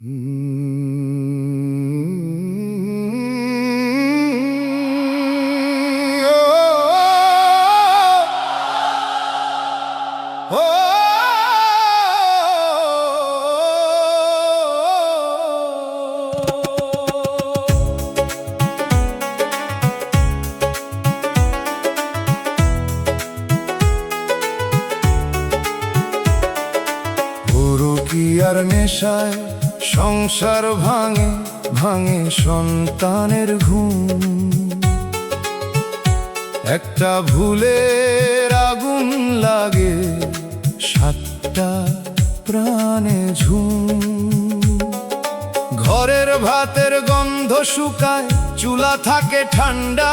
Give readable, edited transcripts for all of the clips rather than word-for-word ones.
আর নেশায় সংসার ভাঙে ভাঙে সন্তানের ঘুম। একটা ভুলের আগুন লাগে সাতটা প্রাণে ঝুম। ঘরের ভাতের গন্ধ শুকায়, চুলা থাকে ঠান্ডা,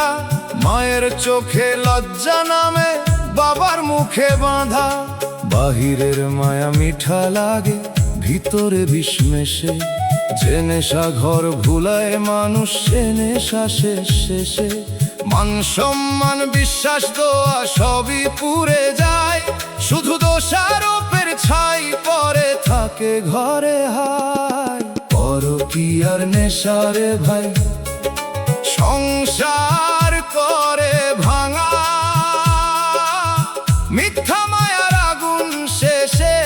মায়ের চোখে লজ্জা নামে, বাবার মুখে বাঁধা। বাহিরের মায়া মিঠা লাগে, ভিতরে বিষ মেশে। যে নেশা ঘর ভুলায় মানুষ, সে নেশা শেষ শেষে। মান সম্মান বিশ্বাস দোয়া সবই পুড়ে যায়, শুধু দোষারোপের ছাই পরে থাকে ঘরে হায়। পরকীয়ার নেশা রে ভাই, সংসার করে ভাঙা। মিথ্যা মায়ার আগুন শেষে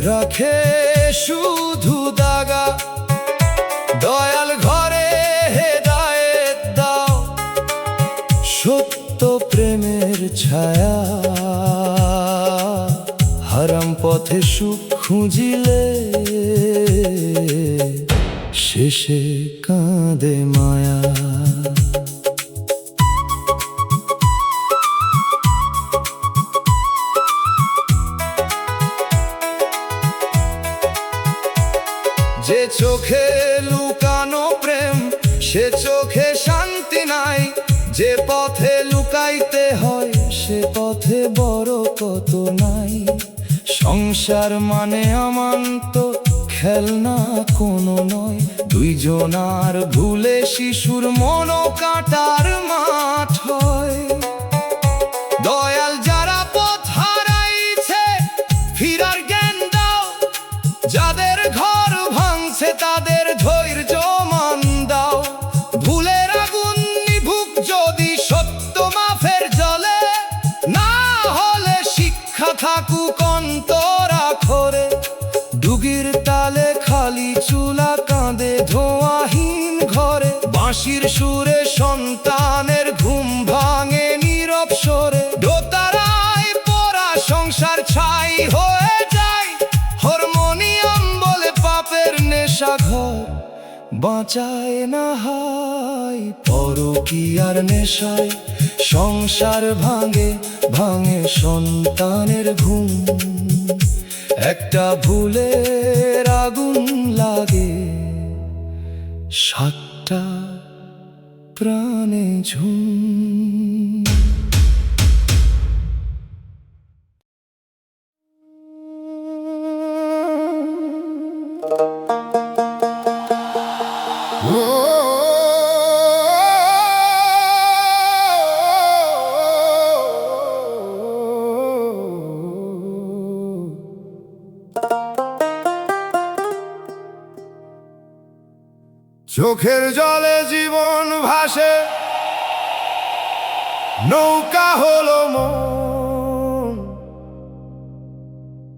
রাখে শুধু দাগা। দয়াল ঘরে হেদায়েত দাও, সত্য প্রেমের ছায়া। হারাম পথে সুখ খুঁজিলে শেষে কাঁদে মায়া। যে চোখে লুকানো প্রেম, সে চোখে শান্তি নাই। যে পথে লুকাইতে হয়, সে পথে বরকত নাই। সংসার মানে আমান্ত খেলনা কোনো নয়, দুইজনার ভুলে শিশুর মন কাটার মাঠ হয়। দয়াল যারা পথ হারাইছে, ফিরার জ্ঞান দাও। যাদের ঘর ভাঙছে, তাদের ধৈর্য মান দাও। ভুলের আগুন নিভুক যদি সত্য মাফের জলে, না হলে শিক্ষা থাকুক অন্তরাখরে। ডুগির তালে খালি চুলা কাঁদে ধোঁয়াহীন ঘরে, বাঁশির সুরে সন্তানের ঘুম ভাঙে নীরব স্বরে। দোতারায় পড়া সংসার ছাই হয়ে যায়, হারমোনিয়াম বলে পাপের নেশা ঘর বাঁচায় না হায়। পরকীয়ার নেশায় সংসার ভাঙে ভাঙে সন্তানের ঘুম। একটা ভুলের আগুন লাগে সাতটা প্রাণে ঝুম। চোখের জলে জীবন ভাসে, নৌকা হলো মন।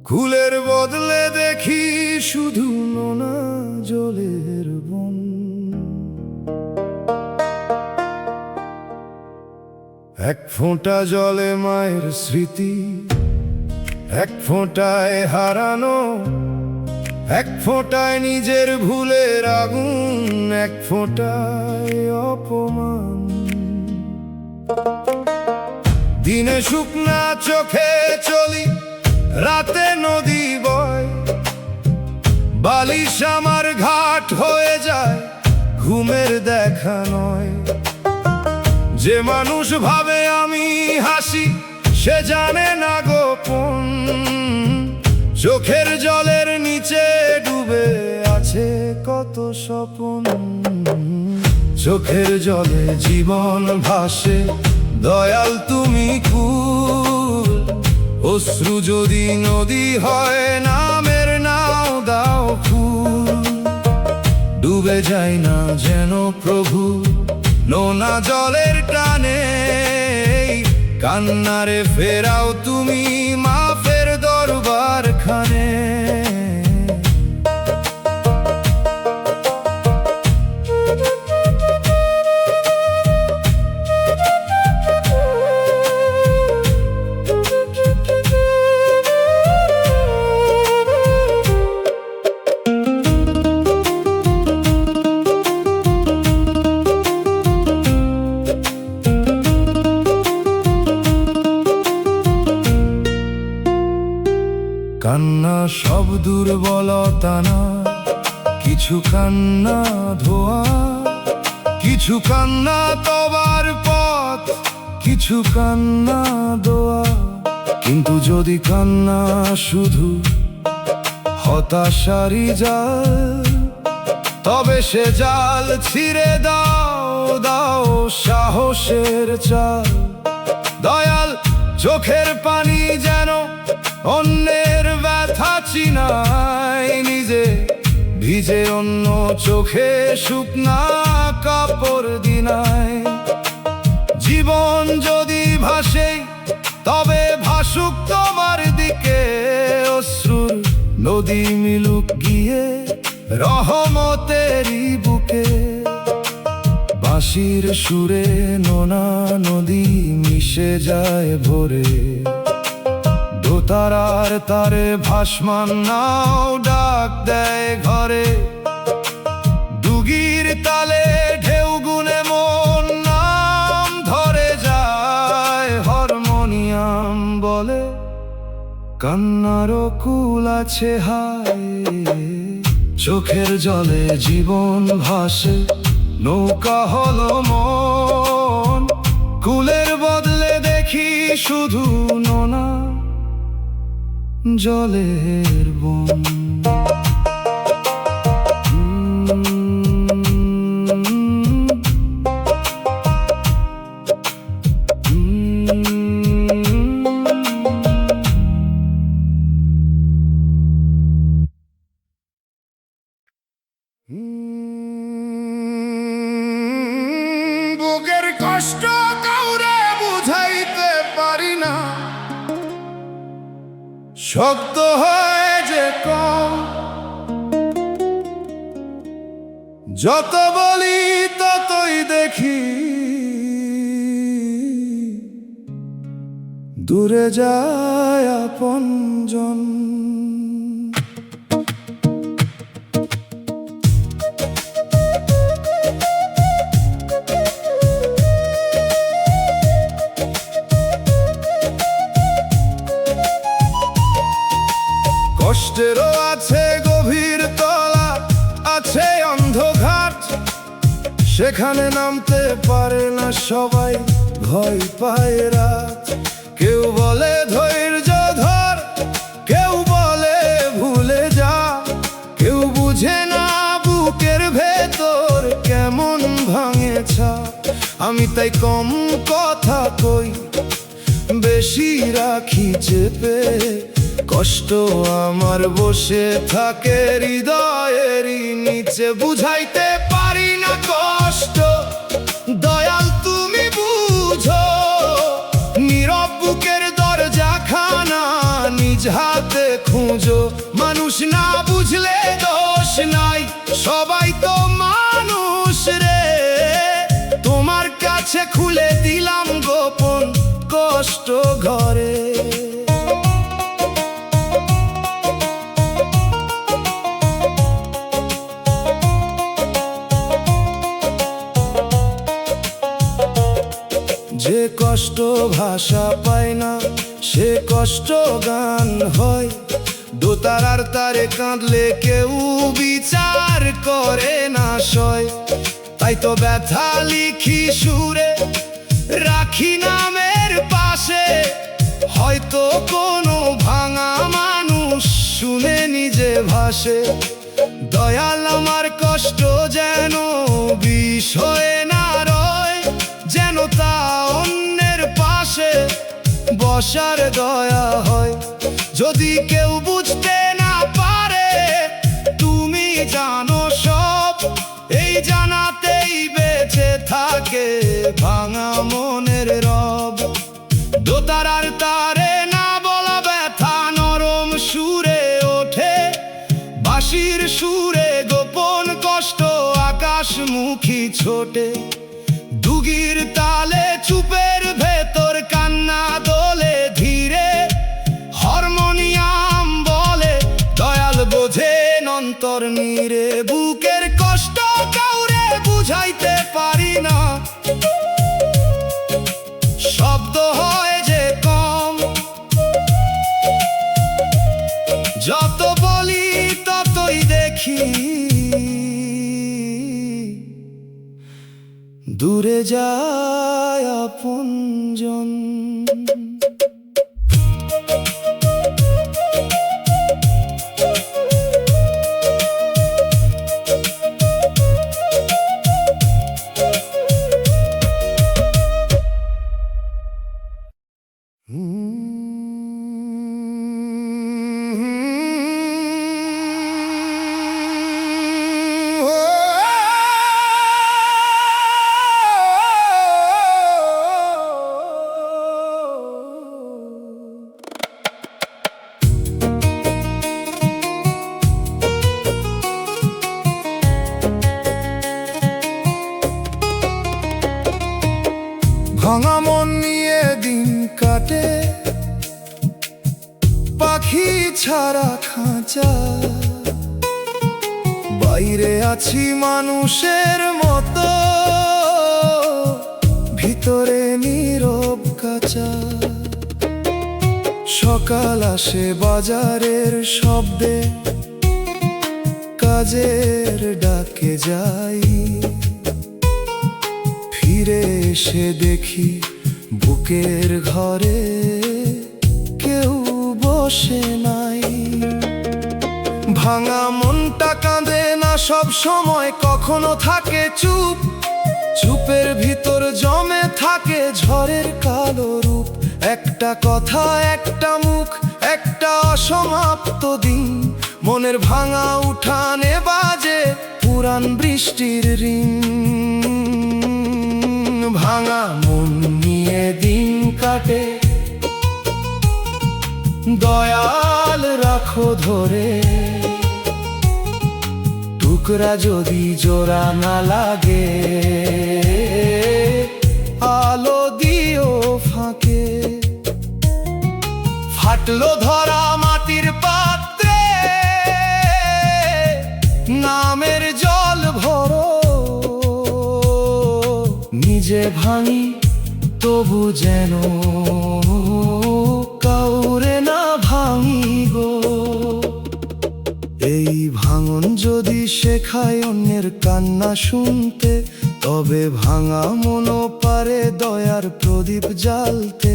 কুলের বদলে দেখি শুধু নোনা জলের বন। এক ফোঁটা জলে মায়ের স্মৃতি, এক ফোঁটায় হারানো। এক ফোঁটায় নিজের ভুলের আগুন, এক ফোঁটায় অপমান। দিনে শুকনা চোখে চলি, রাতে নদী বয়। বালিশ আমার ঘাট হয়ে যায়, ঘুমের দেখা নয়। যে মানুষ ভাবে আমি হাসি, সে জানে না গোপন। চোখের জলের নিচে ডুবে আছে কত স্বপ্ন। চোখের জলে জীবন ভাসে, দয়াল তুমি কুল। অশ্রু যদি নদী হয়, নামের নাও দাও। যায় না যেন প্রভু নোনা জলের টানে। কান্নারে ফেরাও তুমি মাফের দরবার খানে। কান্না সব দুর্বলতা না, কিছু কান্না ধোয়া, কিছু কান্না তবার পথ, কিছু কান্না দোয়া। কিন্তু যদি কান্না শুধু হতাশারি জাল, তবে সে জাল ছিঁড়ে দাও, দাও সাহসের চাল। দয়াল চোখের পানি যেন অন্যের ব্যথা চিনায়, নিজে ভিজে অন্য চোখে শুকনা কাপড় দিনায়। জীবন যদি ভাসে তবে ভাসুক তোমার দিকে, অশ্রুর নদী মিলুক গিয়ে রহমতেরই বুকে। বাঁশির সুরে নোনা নদী মিশে যায় ভোরে, দোতারার তারে ভাসমান নাও ডাক দেয় ঘরে। দুগির তালে ঢেউ গুনে মন নাম ধরে যায়, হারমোনিয়াম বলে কান্নারও কুল আছে হায়। চোখের জলে জীবন ভাসে, নৌকা হলো মন, কুলের বদলে দেখি শুধু নোনা জলের বন। বুকের কষ্ট কাউরে বুঝাইতে পারি না, শক্ত হয় যে কম। যত বলি ততই দেখি দূরে যায় আপনজন। কষ্টেরও আছে গভীর তলা, আছে অন্ধঘাট, সেখানে নামতে পারে না সবাই, ভয় পায় রাত। কেউ বলে ধৈর্য ধর, কেউ বলে ভুলে যা, কেউ বুঝে না বুকের ভেতর কেমন ভাঙেছা। আমি তাই কম কথা কই, বেশি রাখি চেপে, কষ্ট আমার বসে থাকে হৃদয়েরই নিচে। বুঝাইতে পারি না কষ্ট, দয়াল তুমি বুঝো, নীরব বুকের দরজা খানা নিজ হাতে খুঁজো। মানুষ না বুঝলে দোষ নাই, সবাই তো মানুষ রে। তোমার কাছে খুলে দিলাম গোপন কষ্ট ঘরে। যে কষ্ট ভাষা পায় না সে কষ্ট গান হয়, দোতারার তারে কাঁদলে কেউ বিচার করে না সয়। তাই তো ব্যথা লিখি সুরে, রাখি নামের পাশে, হয়তো কোনো ভাঙা মানুষ শুনে নিজে ভাসে। দয়াল আমার কষ্ট যেন বিষ হয়ে না রয়, যেন তা অন্যের পাশে বসার দয়া হয়। যদি কেউ বুঝতে না পারে তুমি জানো সব, মুখী ছোটে, দুগির তালে চুপের ভেতর কান্না দোলে ধীরে। হারমোনিয়াম বলে দয়াল বোঝেন অন্তর নীরে, বুকের কষ্ট কাউরে বুঝাইতে পারি না, শব্দ হয় যে কম, যত বলি ততই দেখি দূরে যায় আপনজন। ভাঙা মন নিয়ে দিন কাটে, পাখি ছাড়া খাঁচা, বাইরে আছি মানুষের মতো, ভিতরে নীরব কাঁচা। সকাল আসে বাজারের শব্দে, কাজের ডাকে যাই, ফিরে এসে দেখি বুকের ঘরে কেউ বসে নাই। ভাঙা মনটা কাঁদে না সব সময়, কখনো থাকে চুপ, চুপের ভিতর জমে থাকে ঝড়ের কালো রূপ। একটা কথা, একটা মুখ, একটা অসমাপ্ত দিন, মনের ভাঙা উঠানে বাজে পুরান বৃষ্টির ঋণ। ভাঙা মন নিয়ে দিন কাটে, দয়াল রাখো ধরে, টুকরা যদি জোড়া না লাগে, আলো দিও ফাঁকে। ফাটলো ধরা মাটির পাত্রে, নামের জল ভরো, নিজে ভাঙি তবু যেন কাউরে না ভাঙি গো। এই ভাঙন যদি শেখায় অন্যের কান্না শুনতে, তবে ভাঙা মনও পারে দয়ার প্রদীপ জ্বালতে।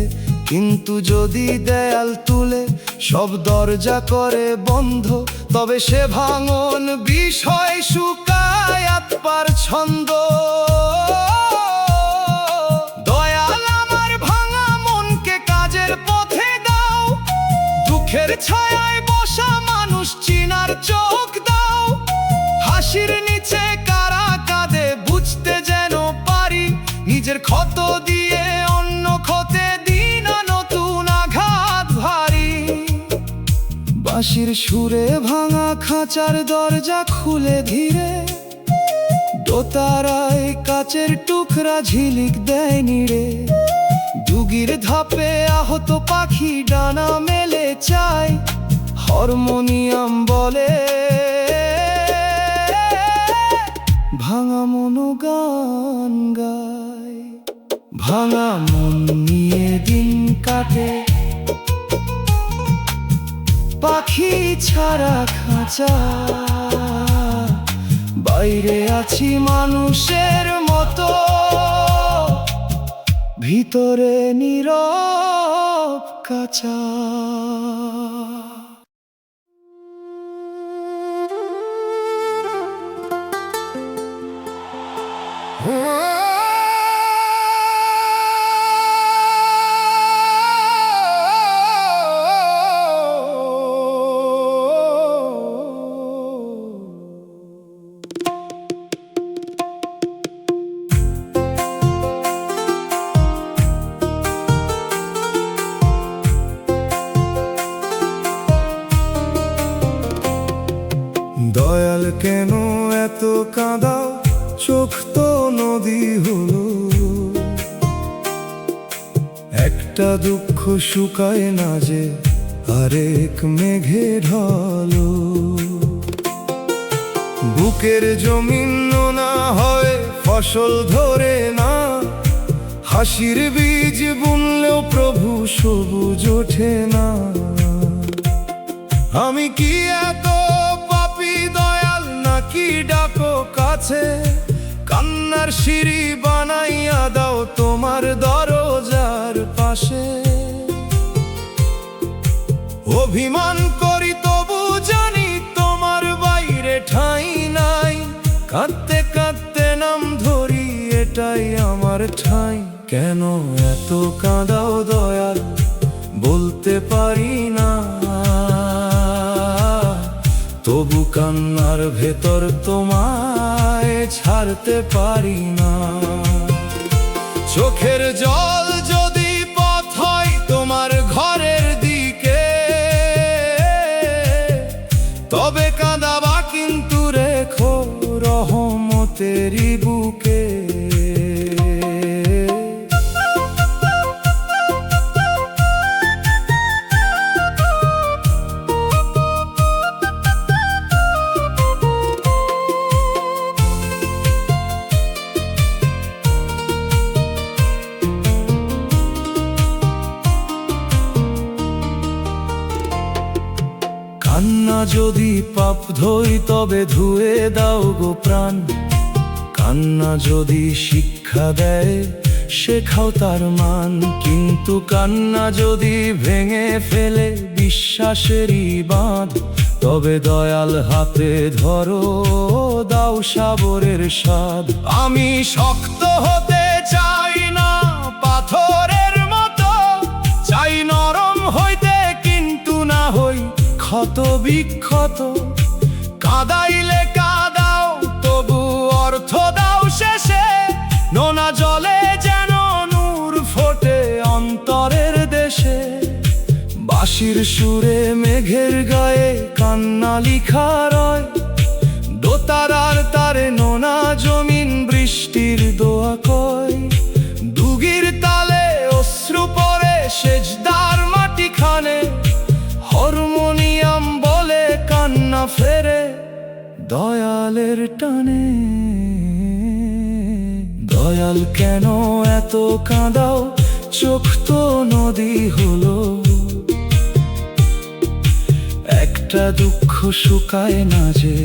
কিন্তু যদি দেয়াল তুলে সব দরজা করে বন্ধ, তবে সে ভাঙন বিষয় শুকায় আত্মার ছন্দ। দয়াল আমার ভাঙা মনকে কাজের পথে দাও, দুঃখের ছায়ায় বসা মানুষ চিনার চোখ দাও। হাসির নিচে কারা কাঁদে বুঝতে যেন পারি, নিজের ক্ষত দিয়ে অন্য ক্ষতে দিন নতুন আঘাত ভারী। বাঁশির সুরে ভাঙা খাঁচার দরজা খুলে ধীরে, দোতারায় কাচের টুকরা ঝিলিক দেয় নিড়ে। দুগির ধাপে আহত পাখি ডানা মেলে চায়, হারমোনিয়াম বলে ভাঙা মনো গান গায়। ভাঙা মন নিয়ে দিন কাটে, পাখি ছাড়া খাঁচা, বাইরে আছি মানুষের মতো, ভিতরে নীরব কাঁচা। দয়াল কেন এত কাঁদাও, চোখ তো নদী হলো। একটা দুঃখ শুকায় না যে আরেক মেঘে ঢালো। বুকের জমিন নোনা হয়, ফসল ধরে না, হাসির বীজ বুনলেও প্রভু সবুজ ওঠে না। আমি কি এত পাপী দয়াল, নাকি ডাকো কাছে? কান্নার সিঁড়ি বানাইয়া দাও তোমার দরজার পাশে। অভিমান করি তবু জানি তোমার বাইরে ঠাঁই নাই। কাঁদতে কাঁদতে নাম ধরি, এটাই আমার ঠাঁই। কেন এত কাঁদাও দয়াল, বলতে পারি না, তবু কান্নার ভেতর তোমায় ছাড়তে পারি না। চোখের জল যদি পথ হয় তোমার ঘরের দিকে, তবে কাঁদাবা কিন্তু রেখো রহমতেরই বুকে। কান্না যদি পাপ ধই তবে ধুয়ে দাও গো প্রাণ। কান্না যদি শিক্ষা দেয় শেখাও তার মান। কিন্তু কান্না যদি ভেঙে ফেলে বিশ্বাসেরই বাঁধ, তবে দয়াল হাতে ধরো, দাও সাবরের স্বাদ। আমি শক্ত হতে চাই না পাথরের মতো, চাই নরম হইতে কিন্তু না হই ক্ষত বিক্ষত। কাঁদাইলে কাঁদাও তবু অর্থ দাও শেষে, নোনা জলে যেন নূর ফোটে অন্তরের দেশে। বাঁশির সুরে মেঘের গায়ে কান্না লিখা রয়, দোতারার তারে নোনা জমিন বৃষ্টির দোয়া কয়। দুগির তালে অশ্রু পড়ে সেজদার মাটি খানে, হারমোনিয়াম বলে কান্না ফেরে দয়ালের টানে। দয়াল কেন এত কাঁদাও, চোখ তো নদী হলো। একটা দুঃখ শুকায় না যে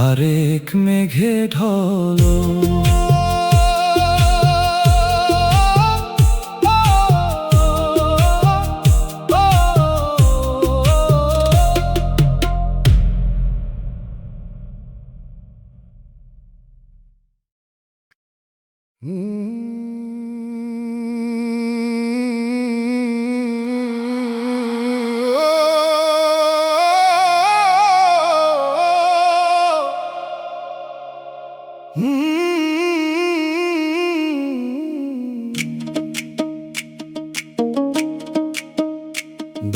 আরেক মেঘে ঢলো।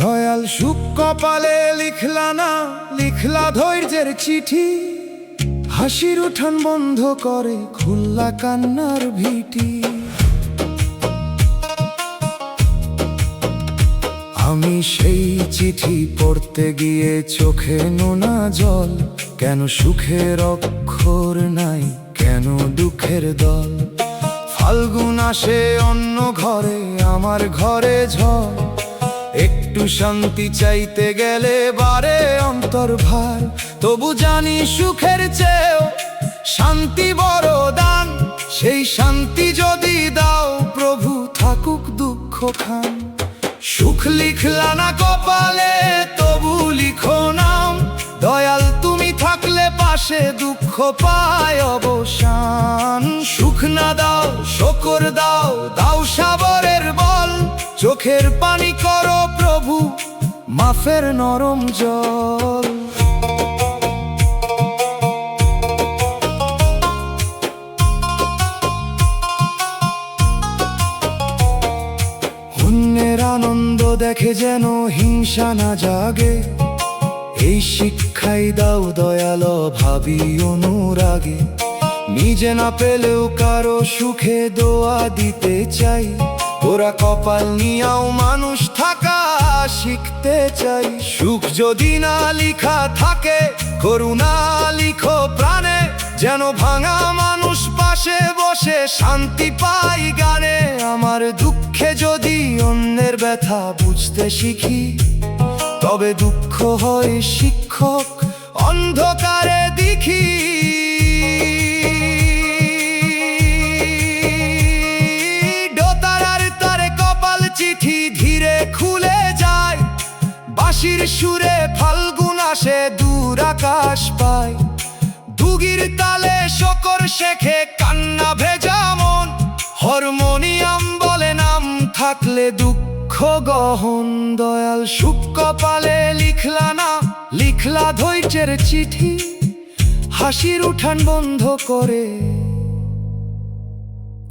দয়াল সুখ কপালে লিখলা না, লিখলা ধৈর্যের চিঠি। হাসির উঠান বন্ধ করে খুললা কান্নার ভিটি। আমি সেই চিঠি পড়তে গিয়ে চোখে নোনা জল। কেন সুখের অক্ষর নাই, কেন দুঃখের দল? ফাল্গুন আসে অন্য ঘরে, আমার ঘরে ঝড়। একটু শান্তি চাইতে গেলে বারে অন্তর ভার। তবু জানি সুখের চেয়েও শান্তি বড় দান। সেই শান্তি যদি দাও প্রভু, থাকুক দুঃখ খান। সুখ লিখলা না কপালে তবু লিখো নাম। দয়াল তুমি থাকলে পাশে দুঃখ পায় অবসান। সুখ না দাও শকর দাও, দাও সাবরের বল। চোখের পানি করো প্রভু মাফের নরম জল। অন্যের আনন্দ দেখে যেন হিংসা না জাগে। এই শিক্ষাই দাও দয়াল ভাবি অনুরাগে, নিজে না পেলেও কারো সুখে দোয়া দিতে চাই। ওরা কপাল নিয়াও মানুষ থাকা শিখতে চাই। সুখ যদি না লিখা থাকে, করুণা লিখো প্রাণে, যেন ভাঙা মানুষ পাশে বসে শান্তি পাই গানে। আমার দুঃখে যদি অন্যের ব্যথা বুঝতে শিখি, তবে দুঃখ হয় শিক্ষক অন্ধকারে দেখি। দোতারার তারে কপাল চিঠি ধীরে খুলে যায়, বাঁশির সুরে ফাল্গুন আসে দূর আকাশ পায়। দুগির তালে শকর শেখে কান্না ভেজা মন, হারমোনিয়াম বলে নাম থাকলে দুঃখ গহন। দয়াল সুখ কপালে লিখলা না, লিখলা ধৈর্যের চিঠি, হাসির উঠান বন্ধ করে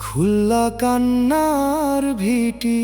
খুললা কান্নার ভিটি।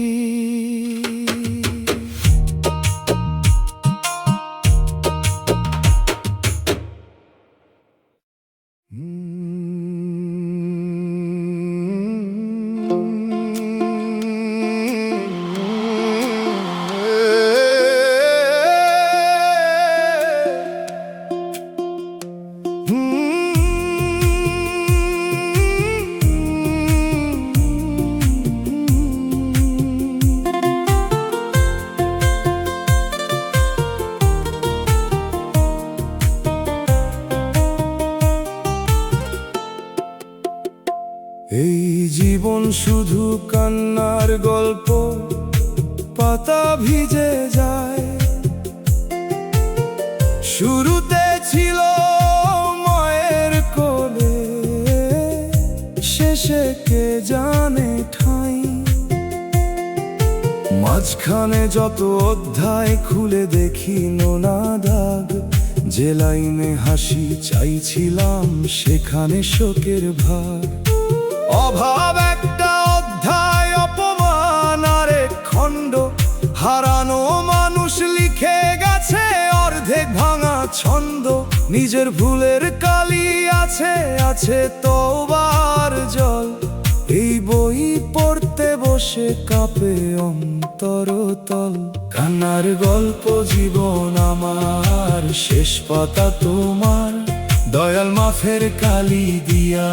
এই জীবন শুধু কান্নার গল্প, পাতা ভিজে যায়। শুরুতে ছিল মায়ের কোলে, শেষে কে জানে ঠাঁই। মাঝখানে যত অধ্যায় খুলে দেখি নোনা দাগ, যে লাইনে হাসি চাইছিলাম সেখানে শোকের ভার। অভাব একটা অধ্যায়, অপমান আর এক খণ্ড, হারানো মানুষ লিখে গেছে অর্ধেক ভাঙা ছন্দ। নিজের ভুলের কালি আছে, আছে তওবার জল। এই বই পড়তে বসে কাঁপে অন্তরতল। কান্নার গল্প জীবন আমার, শেষ পাতা তোমার। দয়াল মাফের কালি দিয়া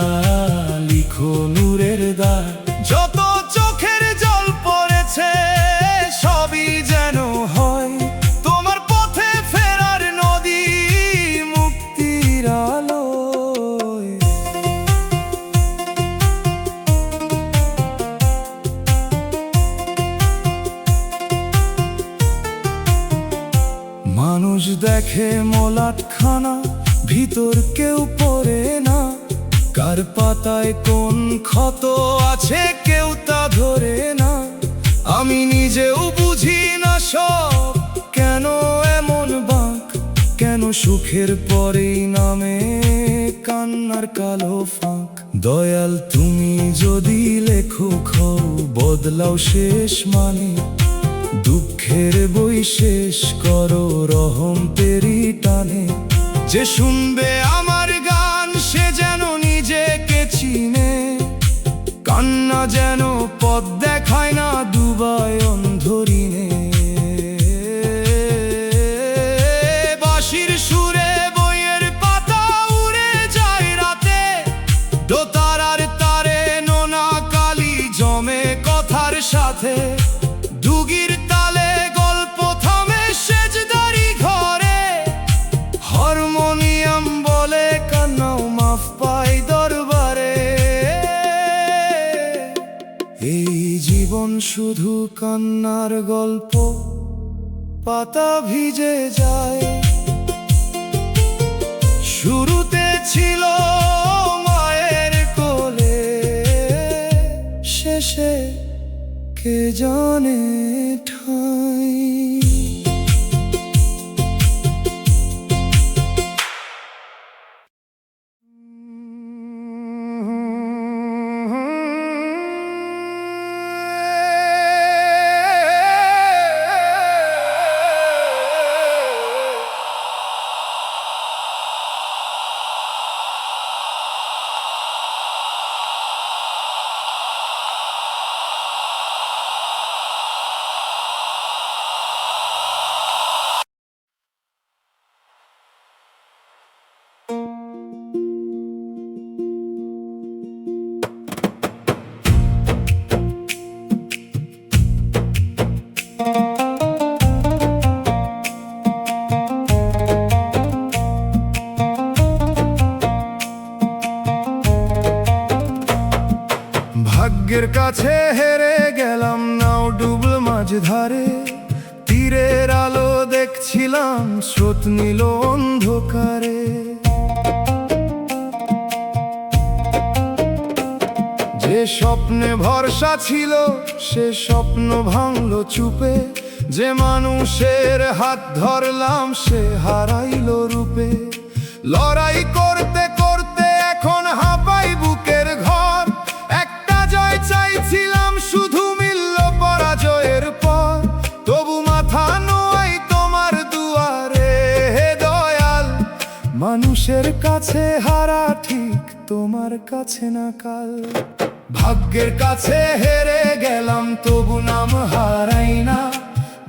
লিখো নূরের দ্বার। যত চোখের জল পড়েছে সবই যেন হয় তোমার পথে ফেরার নদী, মুক্তির আলোয়। মানুষ দেখে মলাটখানা, ভিতর কেউ পড়ে না। কার পাতায় কোন ক্ষত আছে কেউ তা ধরে না। আমি নিজেও বুঝি না সব কেন এমন বাঁক, কেন সুখের পরেই নামে কান্নার কালো ফাঁক। দয়াল তুমি যদি লেখক হও, বদলাও শেষ মানে। দুঃখের বই শেষ করো রহম তেরি টানে। যে শুনবে আমার গান সে যেন নিজেকে চিনে, কান্না যেন পথ দেখায় না ডুবায় অন্ধরিনে। বাঁশির সুরে বইয়ের পাতা উড়ে যায় রাতে, দোতারার তারে নোনা কালি জমে কথার সাথে। দুগির তালে গল্প থামে সেজদারি ঘরে, হারমোনিয়াম বলে কান্নাও মাফ পাই দরবারে। এই জীবন শুধু কান্নার গল্প, পাতা ভিজে যায়। শুরুতে ছিল মায়ের কোলে, শেষে কে জানে ঠাঁই। ভাগ্যের কাছে হেরে গেলাম নাও ডুবল মাঝ ধারে, তীরের আলো দেখছিলাম স্রোত নীল অন্ধকারে। যে স্বপ্নে ভরসা ছিল সে স্বপ্ন ভাঙলো চুপে, যে মানুষের হাত ধরলাম সে হারাইলো রূপে। লড়াই করতে করতে এখন হাঁপাই বুকের ঘর, একটা জয় চাইছিলাম শুধু মিলল পরাজয়ের পর। তবু মাথা নোয়াই তোমার দুয়ারে হে দয়াল, মানুষের কাছে হারা ঠিক তোমার কাছে না কাল। ভাগ্যের কাছে হেরে গেলাম তবু নাম হারাই না,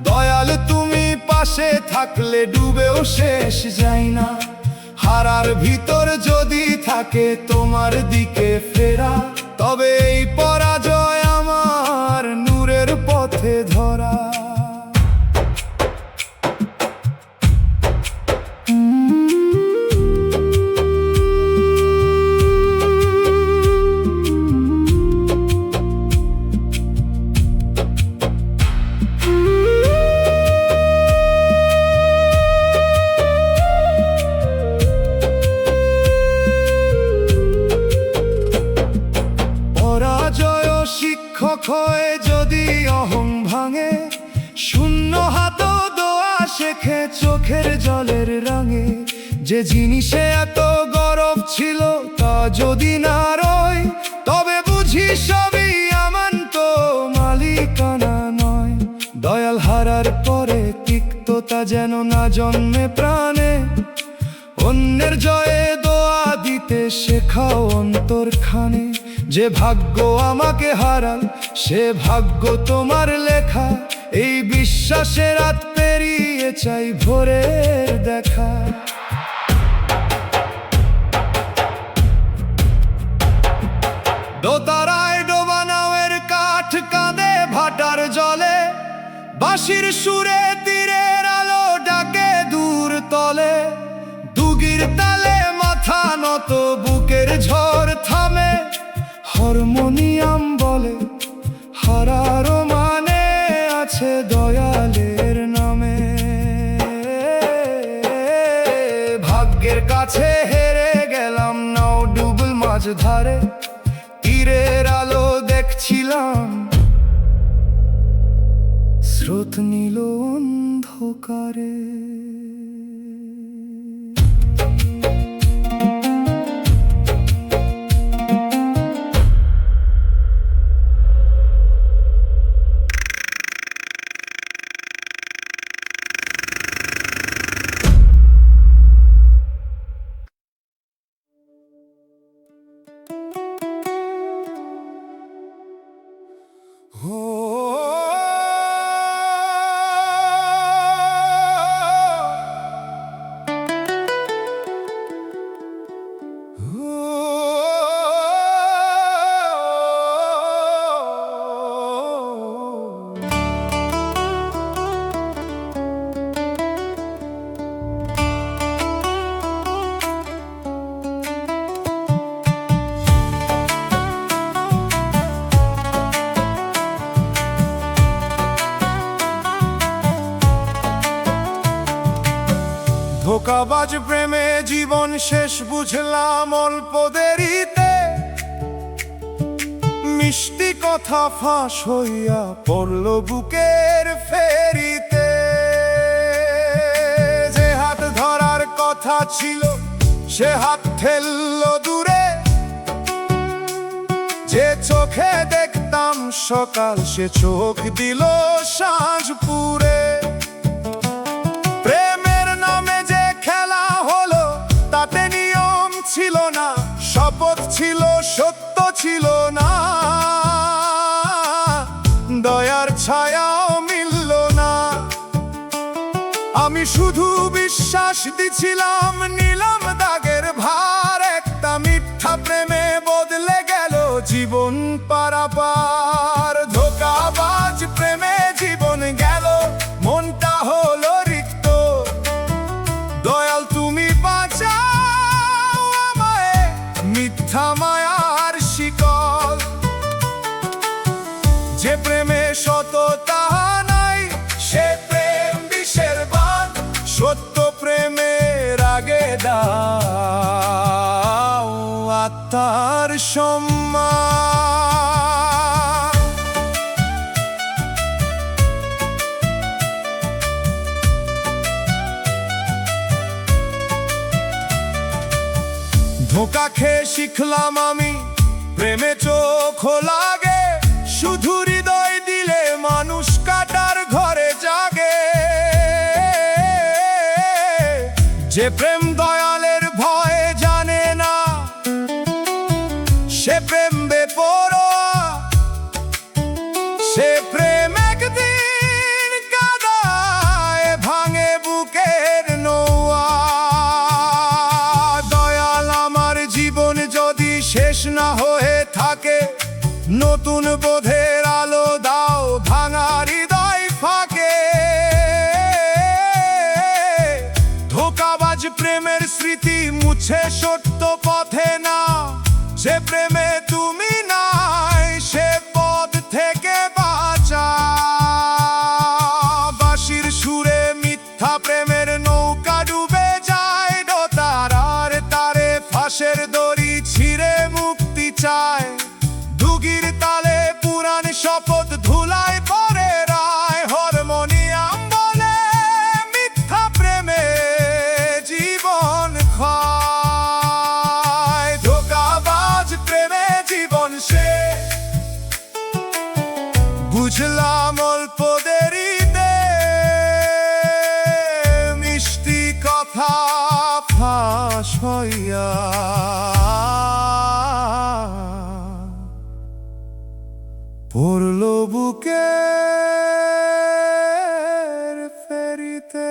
দয়াল তুমি পাশে থাকলে ডুবেও শেষ যায় না। হারার ভিতর যদি থাকে তোমার দিকে ফেরা, তবে এই পরাজয় আমার নূরের পথে ধরা। শিক্ষক হয়ে যদি অহং ভাঙে, শূন্য হাত দোয়া শেখে চোখের জলের রঙে। যে জিনিসে এত গরব ছিল তা যদি না রয়, তবে বুঝি সবই আমান্ত মালিকানা নয়। দয়াল হারার পরে তিক্ততা যেন না জন্মে প্রাণে, অন্যের জয়ে দোয়া দিতে শেখাও অন্তরখানে। যে ভাগ্য আমাকে হারাল সে ভাগ্য তোমার লেখা, এই বিশ্বাসে রাত পেরিয়ে চাই ভোরের দেখা। দোতারায় ডোবা নাওয়ের কাঠ কাঁদে ভাটার জলে, বাঁশির সুরে তীরের আলো ডাকে দূর তলে। দুগির তালে মাথা নত বুকের ঝড় থামে, হারমোনিয়াম বলে হারারও মানে আছে দয়ালের নামে। ভাগ্যের কাছে হেরে গেলাম নাও ডুবল মাঝ ধারে, তীরের আলো দেখছিলাম স্রোত নীল অন্ধকারে। ধোঁকাবাজ প্রেমে জীবন শেষ বুঝলাম অল্প দেরিতে, মিষ্টি কথা ফাঁস হইয়া পড়ল বুকের ফেরিতে। যে হাত ধরার কথা ছিল সে হাত ঠেলল দূরে, যে চোখে দেখতাম সকাল সে চোখ দিল সাঁঝ পুরে। ছিল না শপথ ছিল সত্য ছিল না, দয়ার ছায়াও মিলল না। আমি শুধু বিশ্বাস দিছিলাম নিলাম দাগের ভার, একটা মিথ্যা প্রেমে বদলে গেল জীবন পারাপার। ধোঁকাবাজ প্রেমে জীবন গেল মনটা হলো রিক্ত, দয়াল তুমি বাঁচাও মিথ্যা মায়ার শিকল। প্রেমের আগে দাও আত্মার সম্মান। ধোঁকা খেয়ে শিখলাম আমি প্রেমে চোখ লাগে, শুধু হৃদয় দিলে মানুষ কাটার ঘরে জাগে। যে প্রেম দয়ালের ভয় জানে না, সে প্রেম বেপরোয়া, সে প্রেম একদিন কাদায় ভাঙে বুকের নৌয়া। দয়াল আমার জীবন যদি শেষ না হয়ে থাকে, নতুন বোধের আলো দাও ভাঙা হৃদয় ফাঁকে। ধোঁকাবাজ প্রেমের স্মৃতি মুছে সত্য পথে না, যে প্রেমে তুমি নাই সে পথ থেকে বাঁচা। বাঁশির সুরে মিথ্যা প্রেমের নৌকা ডুবে যায় দোতারার তারে, ফাঁসের দড়ি ছিঁড়ে মুক্তি চায়। দুগির তালে পুরাণ শপথ ধুলায় পরে রায়, হারমোনিয়াম বলে মিথ্যা প্রেমে জীবন খায়। ধোঁকাবাজ প্রেমে জীবন সে বুঝলাম অল্প দেরিতে, মিষ্টি কথা ফাঁস হইয়া পড়ল বুকের ফেরিতে।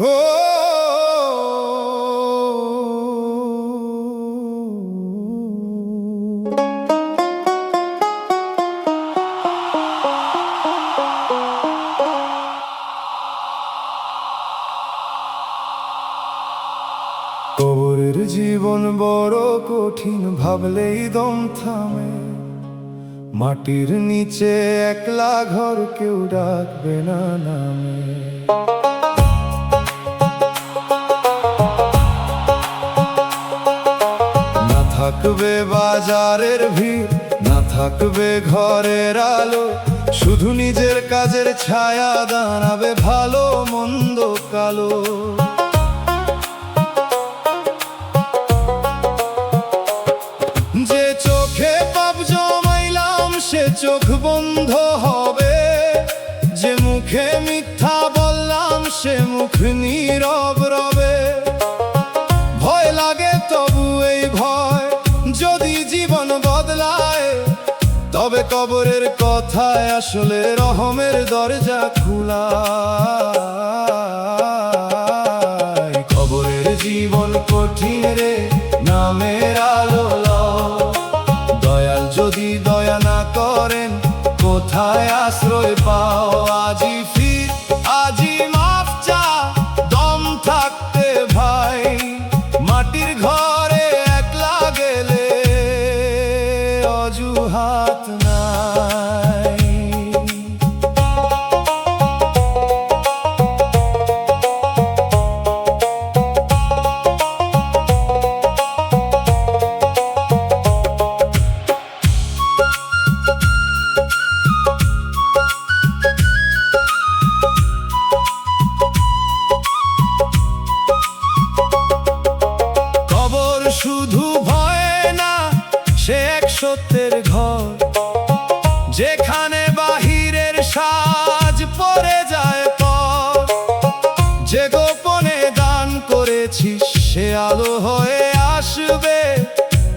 ও কবরের জীবন বড় কঠিন, ভাবলেই দম থামে। মাটির নিচে একলা ঘর, কেউ ডাকবে না নামে। না থাকবে বাজারের ভিড়, না থাকবে ঘরের আলো, শুধু নিজের কাজের ছায়া দাঁড়াবে ভালো মন্দ কালো। যে চোখে পাপ জমাইলাম সে চোখ বন্ধ হবে, যে মুখে মিথ্যা বললাম সে মুখ নীরব রবে। ভয় লাগে তবু এই ভয়, যদি জীবন বদলায় তবে কবরের কথায় আসলে রহমের দরজা খোলা। কবরের জীবন কঠিন রে, নামের আলো দয়াল যদি দয়া না করেন কোথায় আশ্রয় পাও। আজি ফির আজি মাফ চা, দম থাকতে ভাই। মাটির ঘরে একলা গেলে অজুহাত নাই। শুধু ভয় না, সে এক সত্যের ঘর, যেখানে বাহিরের সাজ পড়ে যায় পর। যে গোপনে দান করেছিস সে আলো হয়ে আসবে,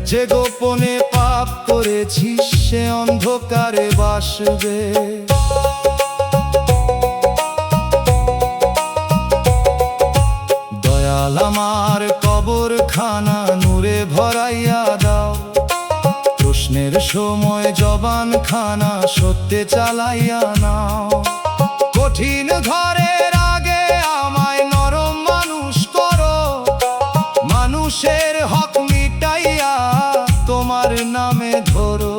যে গোপনে পাপ করেছিস সে অন্ধকারে বাসবে। দয়াল আমার কবরখানা নূরে ভরাইয়া দাও, প্রশ্নের সময় জবান খানা সত্যে চালাইয়া নাও। কঠিন ঘরের আগে আমায় নরম মানুষ করো, মানুষের হক মিটাইয়া তোমার নামে ধরো।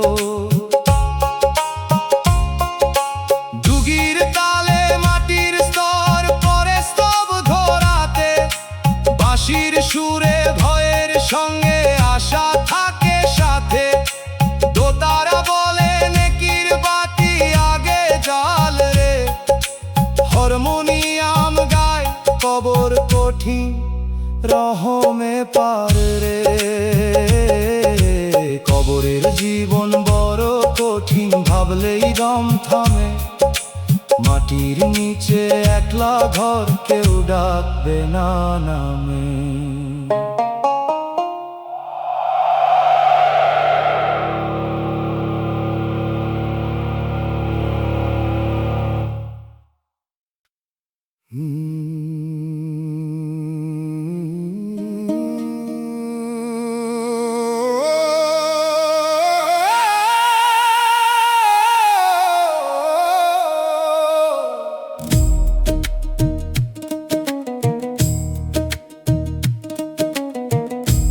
যুগীর তালে মাটির স্তর পরে স্তব্ধ রাতে, বাঁশির সুরে ভয়ের সঙ্গে আশা থাকে সাথে। দোতারা বলে নেকির বাতি আগে জাল রে, হারমোনিয়াম গায় কবর কঠিন রহমে পার রে। কবরের জীবন বড় কঠিন, ভাবলেই দম থামে। মাটির নিচে একলা ঘর, কেউ ডাকবে না নামে।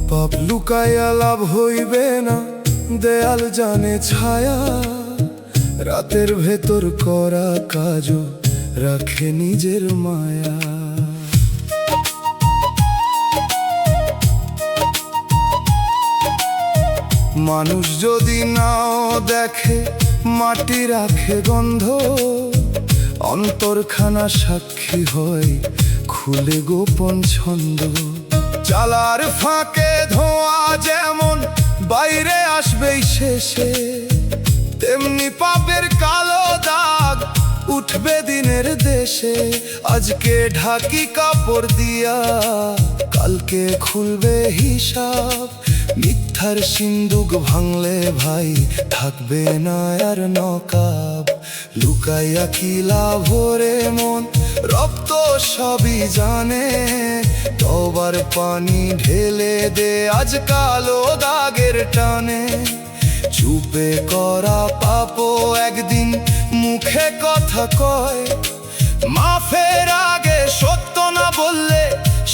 পাপ লুকাইয়া লাভ হইবে না, দেয়াল জানে ছায়া। রাতের ভেতর করা কাজও রাখে নিজের মায়া। মানুষ যদি নাও দেখে মাটি রাখে গন্ধ, অন্তরখানা সাক্ষী হয় খুলে গোপন ছন্দ। চালার ফাঁকে ধোঁয়া যেমন বাইরে আসবেই শেষে, তেমনি পাপের কালো দাগ উঠবে দিনের দেশে। আজকে ঢাকি কাপড় দিয়া কালকে খুলবে হিসাব। মিথ্যার সিন্দুক ভাঙলে ভাই থাকবে না আর নকাব। লুকাইয়া কি লাভ রে মন, রক্ত সবই জানে, তবার পানি ঢেলে দে আজ কালো দাগের টানে। চুপে করা পাপও একদিন মুখে কথা কয়, মাফের আগে সত্য না বললে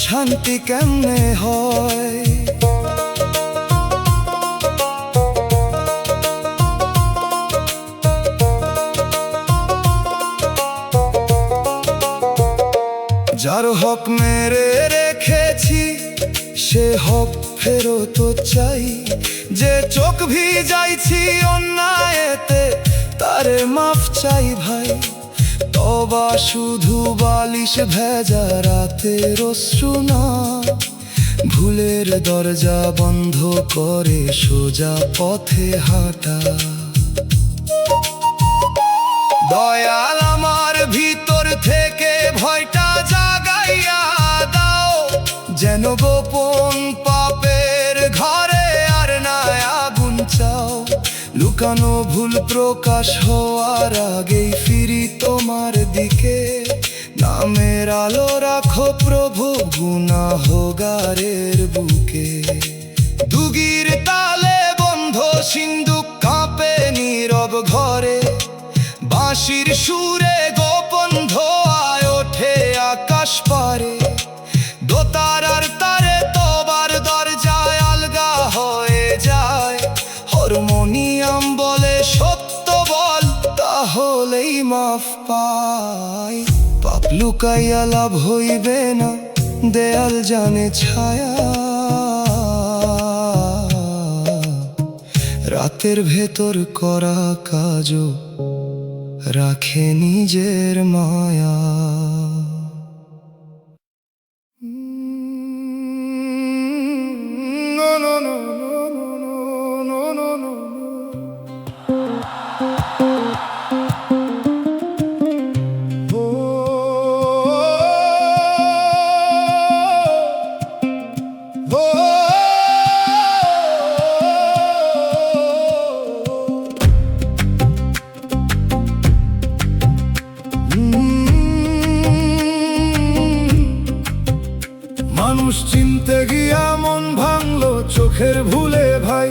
শান্তি কেমনে হয়। যার হক মেরে রেখেছি সে হক ফেরত চাই, যে চোখ ভিজাইছি অন্যায়েতে তারে মাফ চাই ভাই। তবা শুধু বালিশ ভেজা রাতের অশ্রু না, ভুলের দরজা বন্ধ করে সোজা পথে হাঁটা। দয়াল আমার ভিতর থেকে ভয়টা জাগাইয়া দাও, যেন গোপন পাপের ঘরে আর না আগুন চাও। লুকানো ভুল প্রকাশ হওয়ার আগেই ফিরি তোমার দিকে, নামের আলো রাখো প্রভু গুনাহগারের বুকে। দুগির তালে বন্ধ সিন্ধুক কাঁপে নীরব ঘরে, বাঁশির সুরে গোপন ধোঁয়ায় ওঠে আকাশ পারে। দোতারার তারে তবার দরজায় আলগা হয়ে যায়, হারমোনিয়াম বলে সত্য বল তাহলেই মাফ পাই। পাপ লুকাইয়া লাভ হইবে না, দেয়াল জানে ছায়া। রাতের ভেতর করা কাজও রাখে নিজের মায়া। মানুষ চিনতে গিয়া মন ভাঙলো চোখের ভুলে ভাই,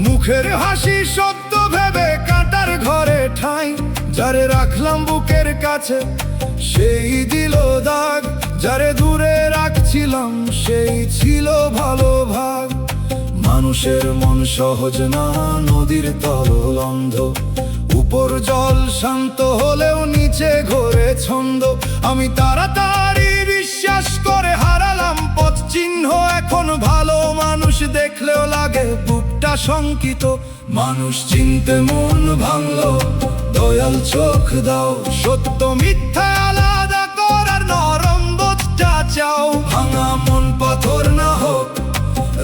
মুখের হাসি সত্য ভেবে কাঁটার ঘরে ঠাঁই। যারে রাখলাম বুকের কাছে সেই দিল দাগ, যারে দূরে রাখছিলাম সেই ছিল ভালো ভাগ। মানুষের মন সহজ না, নদীর তরল অন্ধ, উপর জল শান্ত হলেও নিচে ঘোরে ছন্দ। আমি তাড়াতাড়ি বিশ্বাস করে হারালাম পথ চিহ্ন, এখন ভালো মানুষ দেখলেও লাগে বুকটা শঙ্কিত। মানুষ চিনতে মন ভাঙলো, দয়াল চোখ দাও, সত্য মিথ্যা আলাদা করার নরম বোধটা চাও। ভাঙা মন পাথর না হোক,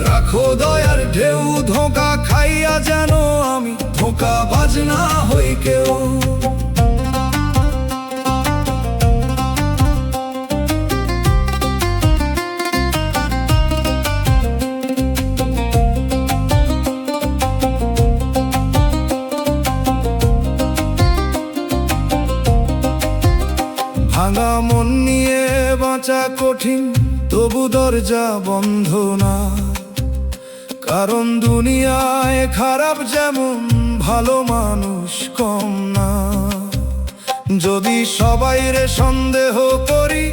রাখো দয়ার ঢেউ, ধোঁকা খাইয়া যেন আমি ধোঁকা বাজ না হই কেউ। ভাঙা মন নিয়ে বাঁচা কঠিন, তবু দরজা বন্ধ না। কারণ দুনিয়ায় খারাপ যেমন ভালো মানুষ কম না। যদি সবাইরে সন্দেহ করি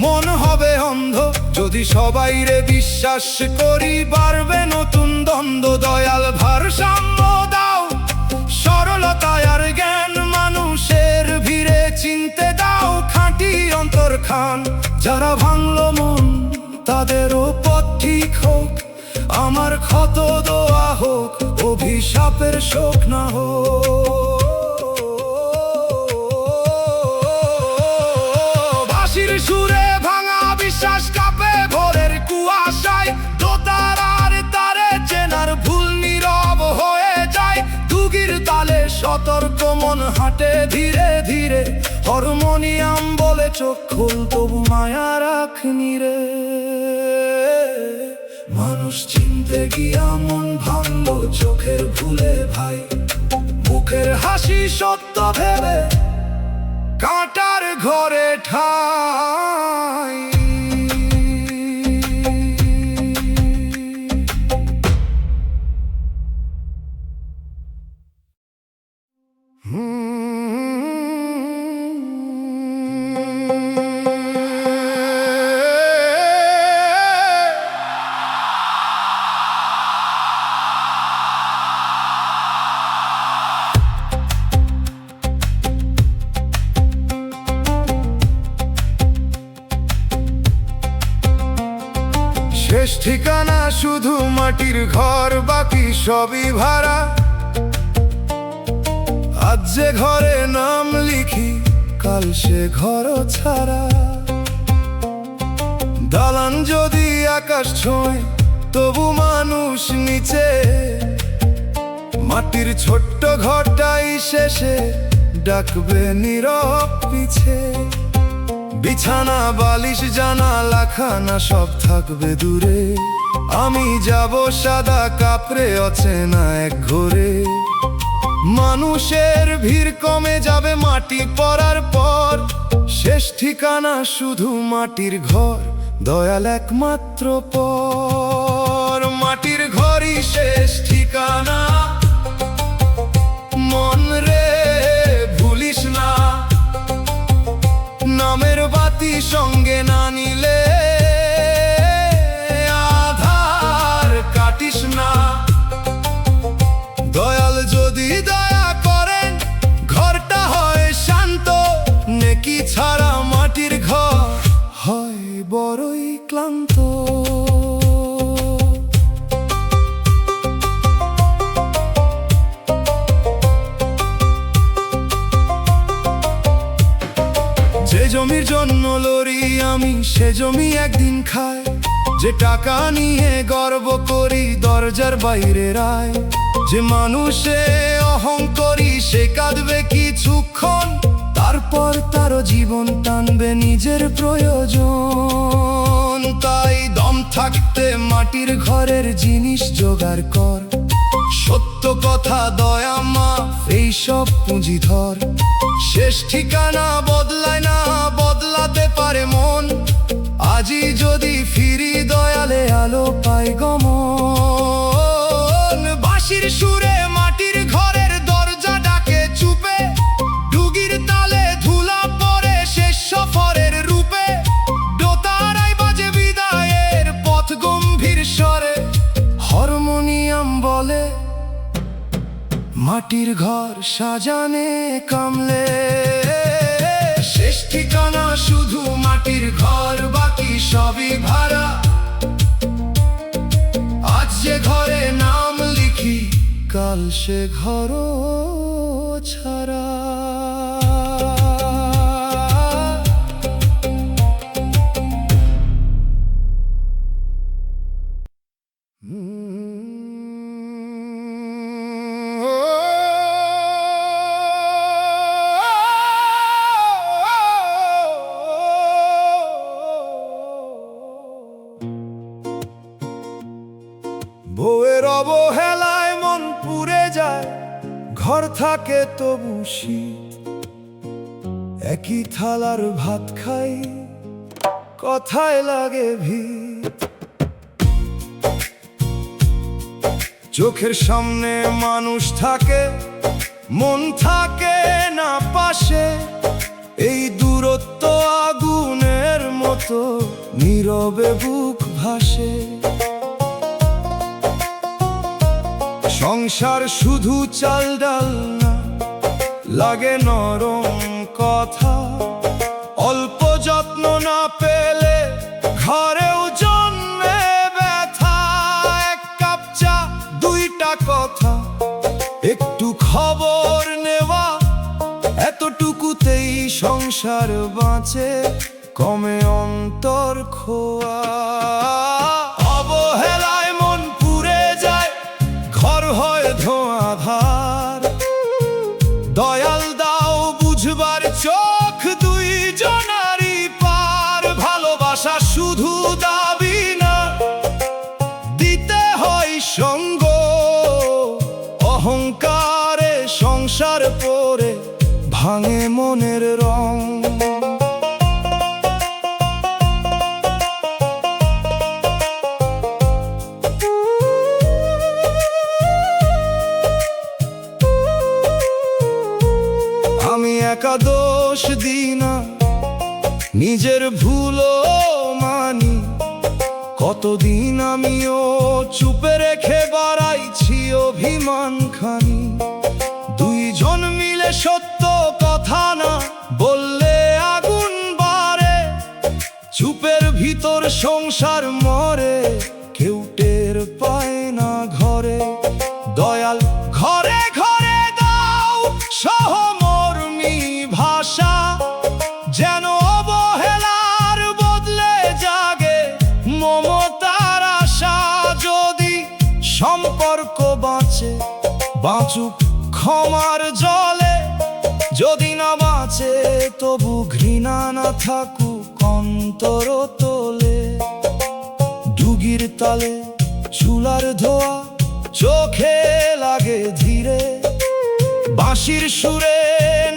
মন হবে অন্ধ, যদি সবাইরে বিশ্বাস করি বাড়বে নতুন দ্বন্দ্ব। দয়াল ভারসাম্য দাও, সরলতায় আর জ্ঞান, মানুষের ভিড়ে চিনতে দাও খাঁটি অন্তর খান। যারা ভাঙলো মন তাদেরও পথ ঠিক হোক, আমার ক্ষত দোয়া হোক, অভিশাপের শোক না হোক। বাঁশির সুরে ভাঙা বিশ্বাস কাঁপে ভোরের কুয়াশায়, দোতারার তারে চেনার ভুল নীরব হয়ে যায়। দুগির তালে সতর্ক মন হাঁটে ধীরে ধীরে, হারমোনিয়াম বলে চোখ খুল তবু মায়া রাখনি রে। মানুষ চিনতে গিয়া মন ভাঙলো চোখের ভুলে ভাই, মুখের হাসি সত্য ভেবে কাঁটার ঘরে ঠাই। ঠিকানা শুধু মাটির ঘর, বাকি সবই ভাড়া। আজ যে ঘরে নাম লিখি, কাল সে ঘর ছাড়া। দালান যদি আকাশ ছোঁয়, তবু মানুষ নিচে। মাটির ছোট্ট ঘরটাই শেষে ডাকবে নীরব পিছে। বিছানা বালিশ জানালা খানা সব থাকবে দূরে। আমি যাব সাদা কাপড়ে অচেনা এক ঘরে। মানুষের ভিড় কমে যাবে মাটি পড়ার পর। শেষ ঠিকানা শুধু মাটির ঘর, দয়াল একমাত্র পর। মাটির ঘরই শেষ ঠিকানা, মন রে ভুলিস না। নামের বাতি সঙ্গে না নিলে আধার কাটিস না। দয়াল যদি দয়া করেন, ঘরটা হয় শান্ত। নেকি ছাড়া মাটির ঘর হয় বড়ই ক্লান্ত। যে জমির জন্য লড়ি আমি, সে জমি একদিন খায়। যে টাকা নিয়ে গর্ব করি, দরজার বাইরে রায়। যে মানুষে অহংকারী, সে কাঁদবে কিছুক্ষণ। তারপর তারও জীবন টানবে নিজের প্রয়োজন। তাই দম থাকতে মাটির ঘরের জিনিস জোগাড় কর। সত্য কথা দয়া মাফ এইসব পুঁজি ধর। শেষ ঠিকানা বদলায় না, বদলাতে পারে মন। আজই যদি ফিরি দয়ালে আলো পাই গমন। বাঁশির সুরে মাটির ঘরের দরজা ডাকে চুপে। ডুগির তালে ধুলা পড়ে শেষ সফরের রূপে। দোতারাই বাজে বিদায়ের পথ গম্ভীর স্বরে। হারমোনিয়াম বলে মাটির ঘর সাজানে কামলে। শেষ ঠিকানা শুধু মাটির ঘর, বাকি সবই ভাড়া। আজ যে ঘরে নাম লিখি, কাল সে ঘর ছাড়া। বউয়ের অবহেলায় মন পুড়ে যায়, ঘর থাকে তবু শীত। একই থালার ভাত খাই, কথায় লাগে ভিত। চোখের সামনে মানুষ থাকে, মন থাকে না পাশে। এই দূরত্ব আগুনের মতো নীরবে বুক ভাসে। সংসার শুধু চাল ডাল না, লাগে নরম কথা। অল্প যত্ন না পেলে ঘরেও জন্মে ব্যথা। এক কাপ চা, দুইটা কথা, একটু খবর নেওয়া, এতটুকুতেই সংসার বাঁচে, কমে অন্তর খোয়া। অবহেলায় মন পুড়ে যায়, ঘর হয় ধোঁয়াধার। দয়াল দাও বুঝবার চোখ, দুই জনারই পার। ভালোবাসা শুধু দাবি না, দিতে হয় সঙ্গ। অহংকারে সংসার পড়ে ভাঙে মনের রং। আমি একা দোষ দিই না, নিজের ভুলও মানি। কতদিন আমিও চুপে রেখে বাড়াইছি অভিমান খানি। দুইজন মিলে সত্য কথা না বললে আগুন বাড়ে। চুপের ভিতর সংসার মরে, চেনা না থাকুক অন্তর তোলে, ডুগির তালে চুলার ধোয়া চোখে লাগে ধীরে, বাঁশির সুরে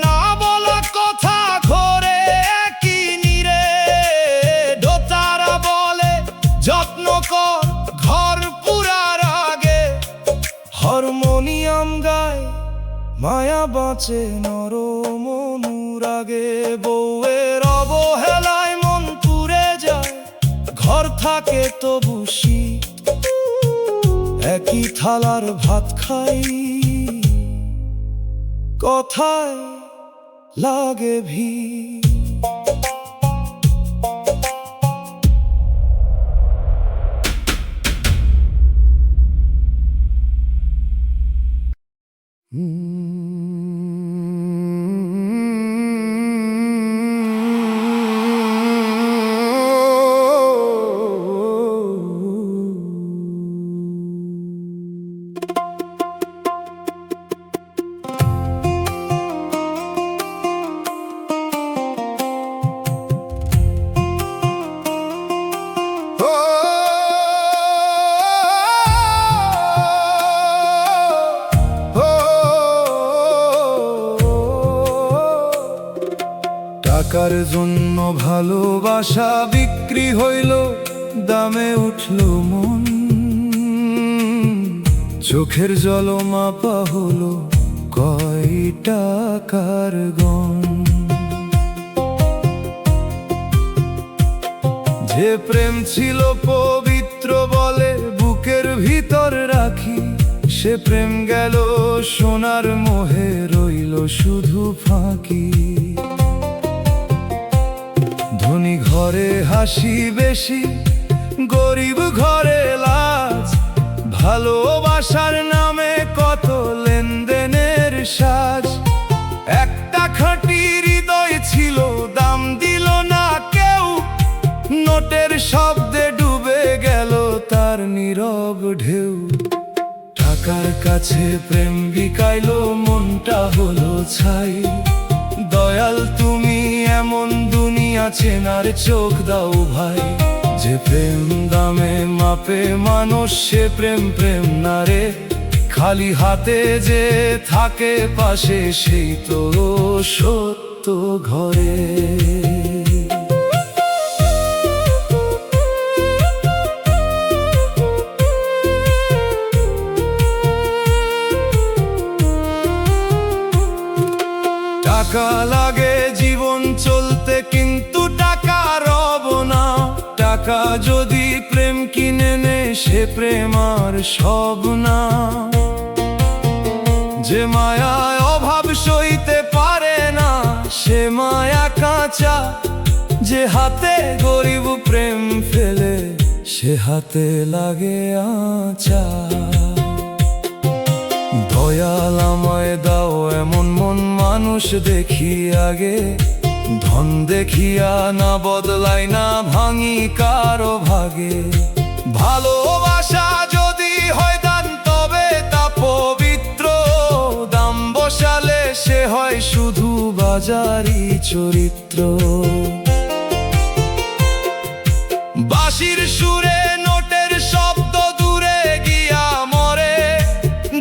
না বলা কথা ঘরে কি নিরে, দোতারা বলে যত্ন কর ঘর পুরার আগে, হারমোনিয়াম গায় মায়া বাঁচে নরম অনুরাগে, বউয়ের অবহেলায় মন পুড়ে যায়, ঘর থাকে তবু শীত, একই থালার ভাত খাই, কথায় লাগে ভিড়। টাকার জন্য ভালোবাসা বিক্রি হইল, দামে উঠল মন, চোখের জল মাপা হলো কয় টাকার গন। যে প্রেম ছিল পবিত্র বলে বুকের ভিতর রাখি, সে প্রেম গেল সোনার মোহে, রইল শুধু ফাঁকি। ধনী ঘরে হাসি বেশি, গরিব ঘরে লাজ, ভালোবাসার নামে কত লেনদেনের সাজ। একটা খাঁটি হৃদয় ছিল, দাম দিল না কেউ, নোটের শব্দে ডুবে গেল তার নীরব ঢেউ। টাকার কাছে প্রেম বিকাইলো, মনটা হলো ছাই, দয়াল তুমি এমন দুনিয়া চেনার চোখ দাও ভাই। যে প্রেম দামে মাপে মানুষ, সে প্রেম প্রেম না রে, খালি হাতে যে থাকে পাশে, সেই তো সত্য ঘরে। টাকা লাগে জীবন চলতে, কিন্তু টাকা রব না। টাকা যদি প্রেম কিনে নে, সে প্রেম আর সব না। যে মায়ায় অভাব সইতে পারে না, সে মায়া কাঁচা। যে হাতে গরিব প্রেম ফেলে, সে হাতে লাগে আঁচা। দয়াল আমায় দাও এমন মন, মানুষ দেখি আগে, ধন দেখিয়া না বদলাই না, ভাঙি কারো ভাগে। ভালোবাসা যদি হয় দান, তবে তা পবিত্র, দাম বসালে সে হয় শুধু বাজারি চরিত্র। বাঁশির সুরে নোটের শব্দ দূরে গিয়া মরে,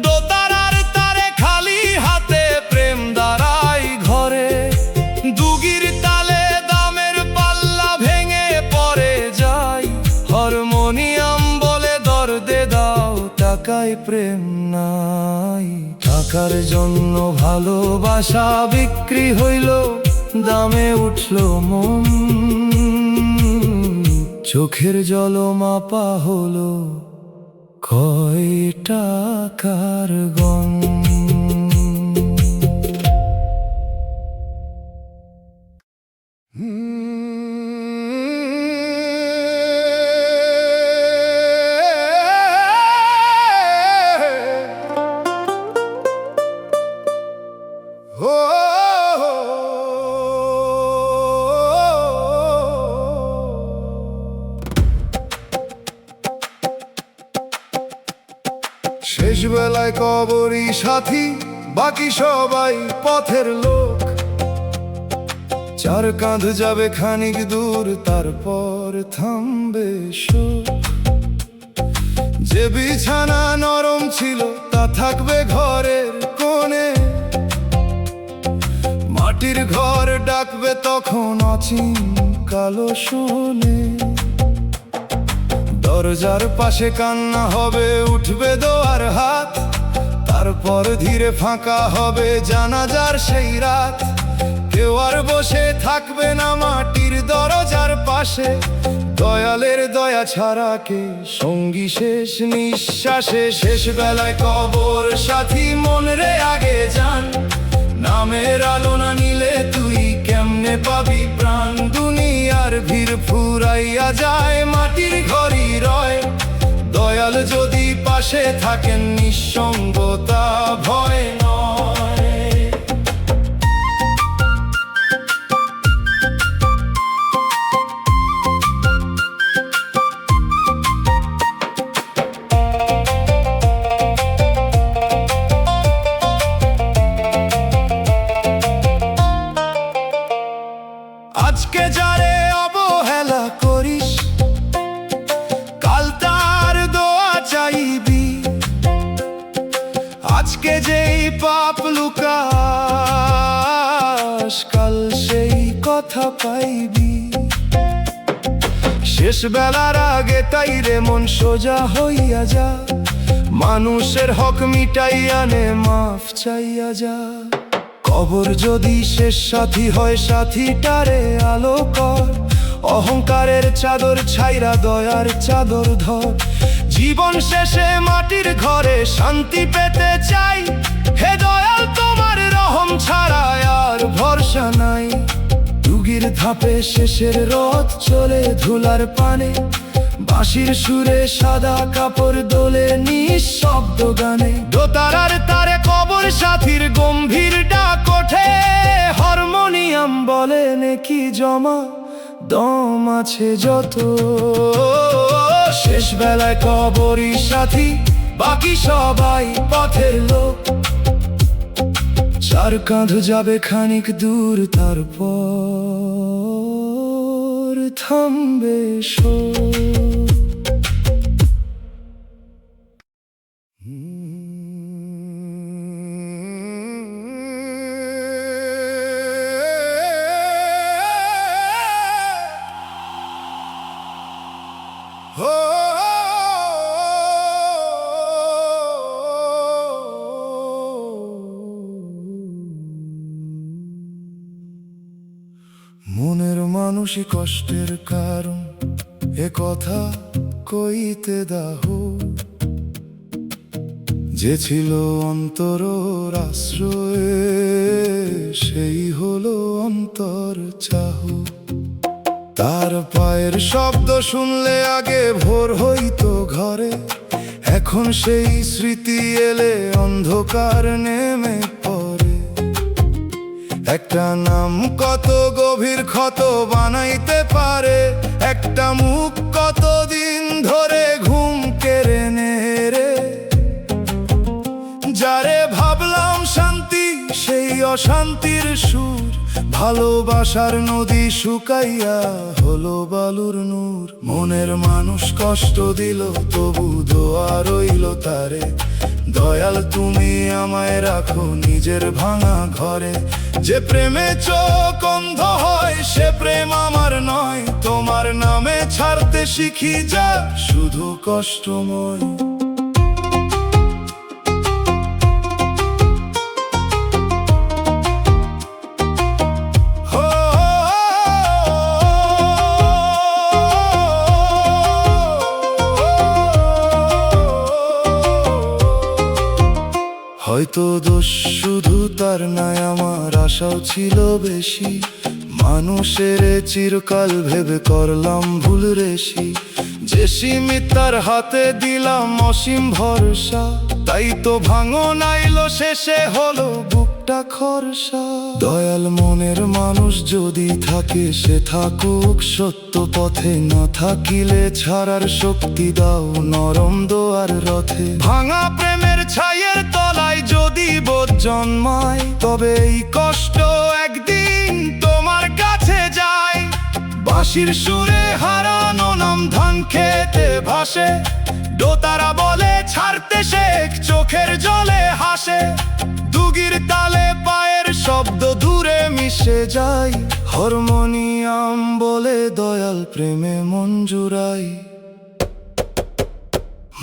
দোতারার তারে খালি হাতে প্রেম দাঁড়াই ঘরে। দুগির তালে দামের পাল্লা ভেঙে পড়ে যায়, হারমোনিয়াম বলে দর্দে দাও, টাকায় প্রেম নাই। টাকার জন্য ভালোবাসা বিক্রি হইল, দামে উঠল মন, চোখের জল মাপা হলো কয় টাকার গন। শেষ বেলায় কবরই সাথী, বাকি সবাই পথের লোক। চার কাঁধ যাবে খানিক দূর, তারপর থামবে সুখ। যে বিছানা নরম ছিল তা থাকবে ঘরের কোণে, মাটির ঘর ডাকবে তখন অচিন কালো শোনে। দরজার পাশে কান্না হবে, উঠবে দোয়ার হাত, তারপর ধীরে ফাঁকা হবে জানাজার সেই রাত। কেউ আর বসে থাকবে না মাটির দরজার পাশে, দয়ালের দয়া ছাড়া কে সঙ্গী শেষ নিঃশ্বাসে। শেষ বেলায় কবর সাথী মন রে আগে যান, নামের আলো না নিলে তুই কেমনে পাবি প্রাণ। দুনিয়ার ভিড় ফুরাইয়া যায়, মাটির ঘরই রয়, দয়াল যদি পাশে থাকেন নিঃসঙ্গতা ভয় নয়। আজকে যারে অবহেলা করিস, কাল তার দোয়া চাইবি। আজকে যেই পাপ লুকাস, কাল সেই কথা পাইবি। শেষ বেলার আগে তাই রে মন সোজা হইয়া যা, মানুষের হক মিটাইয়া নে মাফ চাইয়া যা। কবর যদি শেষ সাথী হয়, সাথীটারে আলো কর, অহংকারের চাদর ছাইরা দয়ার চাদর ধর। জীবন শেষে মাটির ঘরে শান্তি পেতে চাই, হে দয়াল তোমার রহম ছাড়া আর ভরসা নাই। যুগের ধাপে শেষের রথ চলে ধুলার পানে, বাঁশির সুরে সাদা কাপড় দোলে নিঃশব্দ গানে। দোতারার তারে কবর সাথীর গম্ভীর ডাক ওঠে, হারমোনিয়াম বলে নেকি জমা দম আছে যত। শেষ বেলায় কবরই সাথী, বাকি সবাই পথের লোক। চার কাঁধ যাবে খানিক দূর, তারপর থামবে শোক। মনের মানুষই কষ্টের কারণ, এ কথা কইতে দাহ। যে ছিল অন্তর আশ্রয়ে, সেই হলো অন্তর চাহ। তার পায়ের শব্দ শুনলে আগে ভোর হইতো ঘরে, এখন সেই স্মৃতি এলে অন্ধকার নেমে পড়ে। একটা নাম কত গভীর ক্ষত বানাইতে পারে, একটা মুখ কতদিন ধরে ঘুম কেড়ে নেরে। যারে ভাবলাম শান্তি, সেই অশান্তির সুর, ভালোবাসার নদী শুকাইয়া হলো বালুর নূর। মনের মানুষ কষ্ট দিল, তবু দোয়া রইল তারে, দয়াল তুমি আমায় রাখো নিজের ভাঙা ঘরে। যে প্রেমে চোখ অন্ধ হয়, সে প্রেম আমার নয়, তোমার নামে ছাড়তে শিখি যা শুধু কষ্টময়। হয়তো দোষ শুধু তার নয়, আমার আশাও ছিল বেশি। মানুষের চিরকাল ভেবে করলাম ভুল রেশি, যে সীমিত তার হাতে দিলাম অসীম ভরসা। তাই তো ভাঙন আইলো, শেষে হলো বুকটা খরসা। দয়াল মনের মানুষ যদি থাকে, সে থাকুক সত্য পথে, না থাকিলে ছাড়ার শক্তি দাও নরম দোয়ার রথে। ভাঙা প্রেমের ছাইয়ের তলায় যদি বোধ জন্মায়, তবে এই কষ্ট একদিন তোমার কাছে বাঁশির সুরে হারানো নাম ধান খেতে ভাসে, দোতারা বলে ছাড়তে শেখ, চোখের জলে হাসে। দুগির তালে পায়ের শব্দ দূরে মিশে যায়, হারমোনিয়াম বলে দয়াল প্রেমে মন জুড়াই।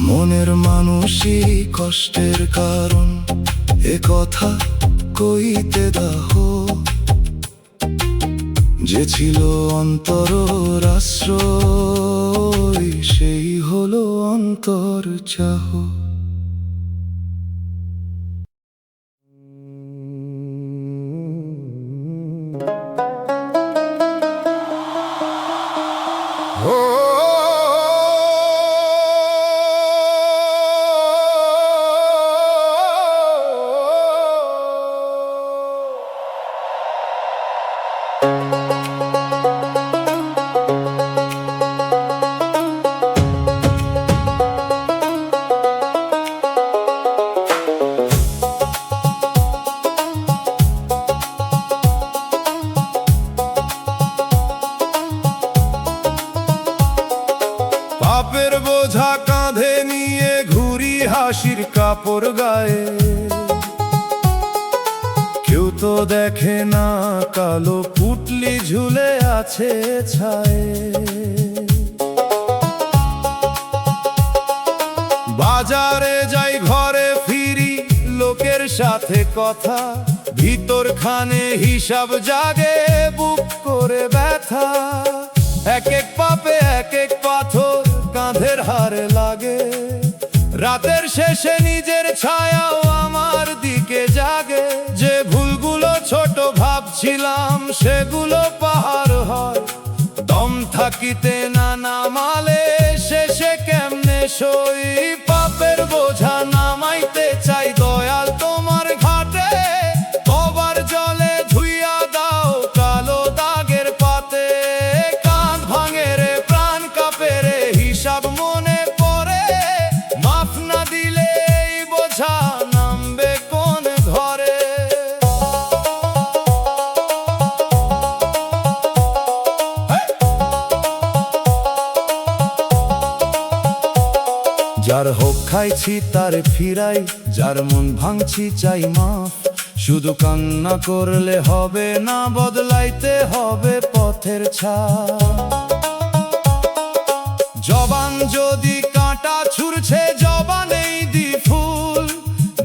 মনের মানুষই কষ্টের কারণ, এ কথা কইতে দাহ। যে ছিল অন্তর আশ্রয়, সেই হলো অন্তর চাহ। পাপের বোঝা কাঁধে নিয়ে ঘুরি হাসির কাপড় গায়ে, কেউ তো দেখে না কালো পুটলি ঝুলে আছে ছায়ে। বাজারে যাই ঘরে ফিরি লোকের সাথে কথা, ভিতর খানে হিসাব জাগে বুক করে ব্যথা। এক এক পাপে এক এক পাথর কাঁধের হারে লাগে, রাতের শেষে নিজের ছায়াও আমার দিকে জাগে। যে ভুলগুলো ছোট ভাবছিলাম সেগুলো পাহাড় হয়, দম থাকিতে না নামালে শেষে কেমনে সই। পাপের বোঝা নামাইতে চাই দয়াল তোমার ঘাটে, কবার জলে ধুইয়া দাও কালো দাগের পাতে। কাঁধ ভাঙে রে প্রাণ কাঁপে রে হিসাব মনে পড়ে, মাফ না দিলে এই বোঝা নামবে কোন ঘরে। যার হোক খাইছি তার ফিরাই, যার মন ভাঙছি চাই মাফ। শুধু কান্না করলে হবে না, বদলাইতে হবে পথের ছাপ। জবান যদি কাঁটা ছুঁড়ছে জবানেই দি ফুল,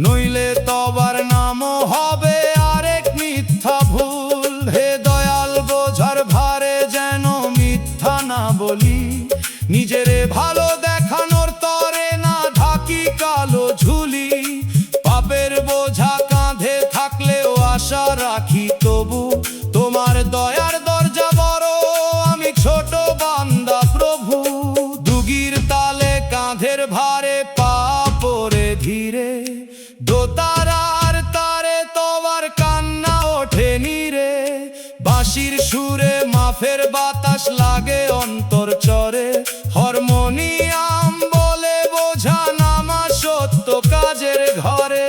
নইলে তবার নামও হবে আরেক মিথ্যা ভুল। হে দয়াল বোঝার ভারে যেন মিথ্যা না বলি, নিজেরে ভালো দেখানোর তরে না ঢাকি কালো ঝুলি। পাপের বোঝা কাঁধে থাকলেও আশা রাখি তবু, তোমার দয়ার দরজা বড় আমি ছোট বান্দা প্রভু। দুগির তালে কাঁধের ভারে পা পড়ে ধীরে, দোতারার তারে তোমার কান্না ওঠে নীরে। বাঁশির সুরে মাফের বাতাস লাগে অন্তর চরে, হারমোনিয়াম বলে বোঝা নামা সত্য কাজের ঘরে।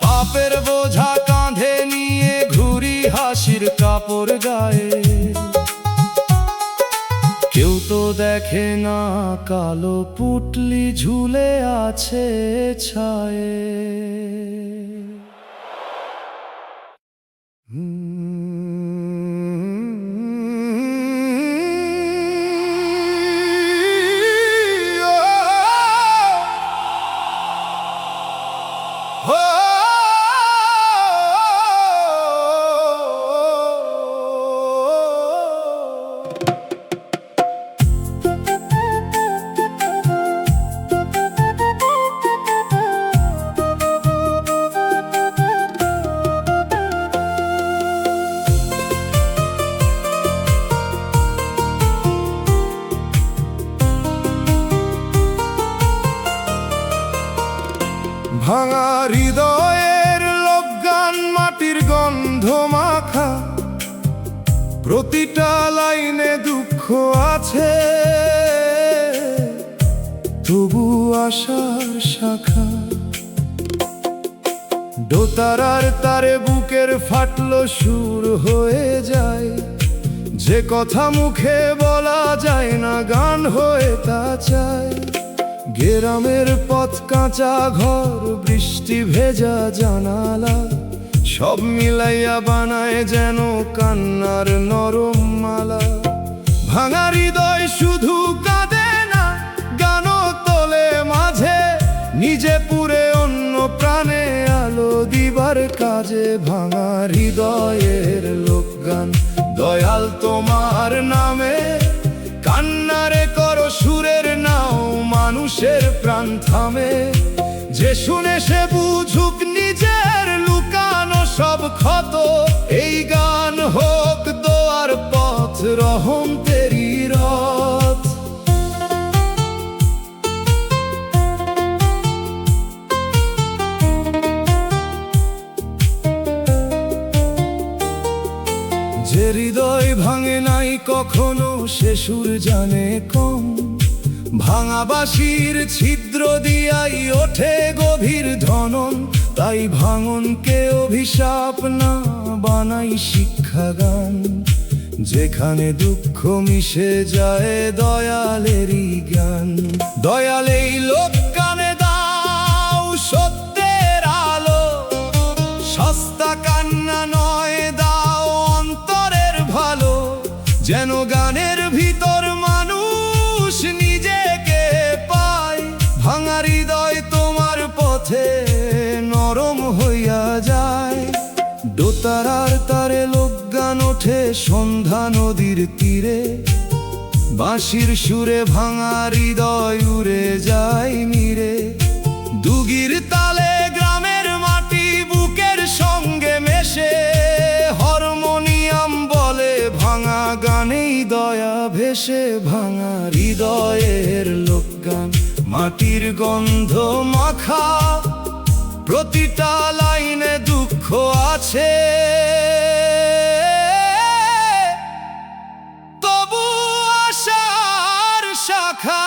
পাপের বোঝা কাঁধে নিয়ে ঘুরি হাসির কাপড় গায়ে, কেউ তো দেখে না কালো পুটলি ঝুলে আছে ছায়ে। ভাঙা হৃদয়ের লোকগান মাটির গন্ধ মাখা, প্রতিটা লাইনে দুঃখ আছে, তবু আশার শাখা। দোতারার তারে বুকের ফাটলো সুর হয়ে যায়, যে কথা মুখে বলা যায় না গান হয়ে তা চায়। গ্রামের পথ কাঁচা ঘর বৃষ্টি ভেজা জানালা, সব মিলাইয়া বানায় যেন কান্নার নরম মালা। ভাঙা হৃদয় শুধু কাঁদে না, গানও তোলে মাঝে, নিজে পুরে অন্য প্রাণে আলো দিবার কাজে। ভাঙা হৃদয়ের লোকগান দয়াল তোমার নামে, কান্নারে করো সুরের নাও মানুষের প্রাণ থামে। যে শুনে সে বুঝুক নিজের লুকানো সব ক্ষত, এই গান হোক দোয়ার পথ রহম তেরি রথ। যে হৃদয় ভাঙে নাই কখনো সে সুর জানে কম, ভাঙা বাঁশির ছিদ্র দিয়াই ওঠে গভীর ধনন। তাই ভাঙনকে অভিশাপ না বানাই শিক্ষা গান, যেখানে দুঃখ মিশে যায় দয়ালেরই জ্ঞান। দয়াল এই লোক গানে দাও সত্যের আলো, সস্তা কান্না নয় দাও অন্তরের ভালো। যেন গানের ভিতর মানুষ নিজেকে পায়, ভাঙা হৃদয় তোমার পথে নরম হইয়া যায়। দোতারার তারে লোকগান ওঠে সন্ধ্যা নদীর তীরে, বাঁশির সুরে ভাঙা হৃদয় উড়ে যায় নীরে। দুগির তালে গ্রামের মাটি বুকের সঙ্গে মেশে, হারমোনিয়াম বলে ভাঙা গানেই দয়া ভেসে। ভাঙা হৃদয়ের লোকগান মাটির গন্ধ মাখা, প্রতিটা লাইনে দুঃখ আছে, তবু আশার শাখা।